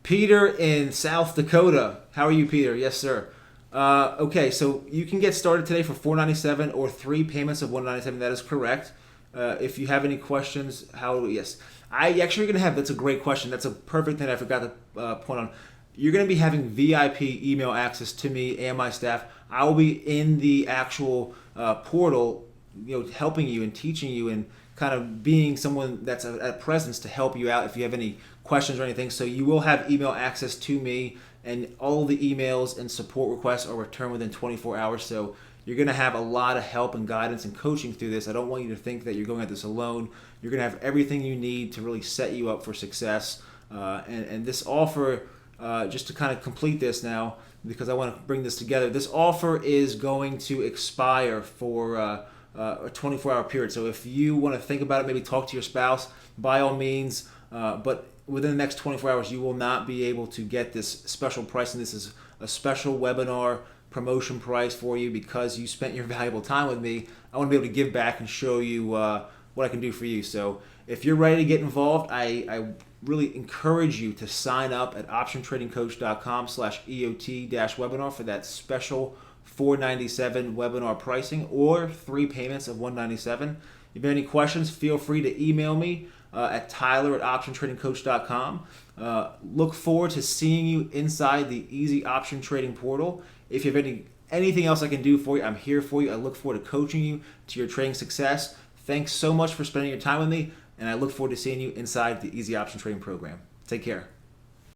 Peter in South Dakota. How are you, Peter? Yes, sir. Okay, so you can get started today for $497 or 3 payments of $197. That is correct. If you have any questions, yes. I actually going to have, that's a great question. That's a perfect thing I forgot to point on. You're going to be having VIP email access to me and my staff. I will be in the actual portal, helping you and teaching you and kind of being someone that's a presence to help you out if you have any questions or anything. So you will have email access to me, and all the emails and support requests are returned within 24 hours. So you're going to have a lot of help and guidance and coaching through this. I don't want you to think that you're going at this alone. You're going to have everything you need to really set you up for success. And this offer, just to kind of complete this now, because I want to bring this together, this offer is going to expire for a 24-hour period. So if you want to think about it, maybe talk to your spouse, by all means. But within the next 24 hours, you will not be able to get this special pricing. This is a special webinar promotion price for you because you spent your valuable time with me. I want to be able to give back and show you what I can do for you. So if you're ready to get involved, I really encourage you to sign up at optiontradingcoach.com/EOT-webinar for that special $497 webinar pricing or 3 payments of $197. If you have any questions, feel free to email me at tyler@optiontradingcoach.com. Look forward to seeing you inside the Easy Option Trading portal. If you have anything else I can do for you, I'm here for you. I look forward to coaching you to your trading success. Thanks so much for spending your time with me, and I look forward to seeing you inside the Easy Option Trading program. Take care.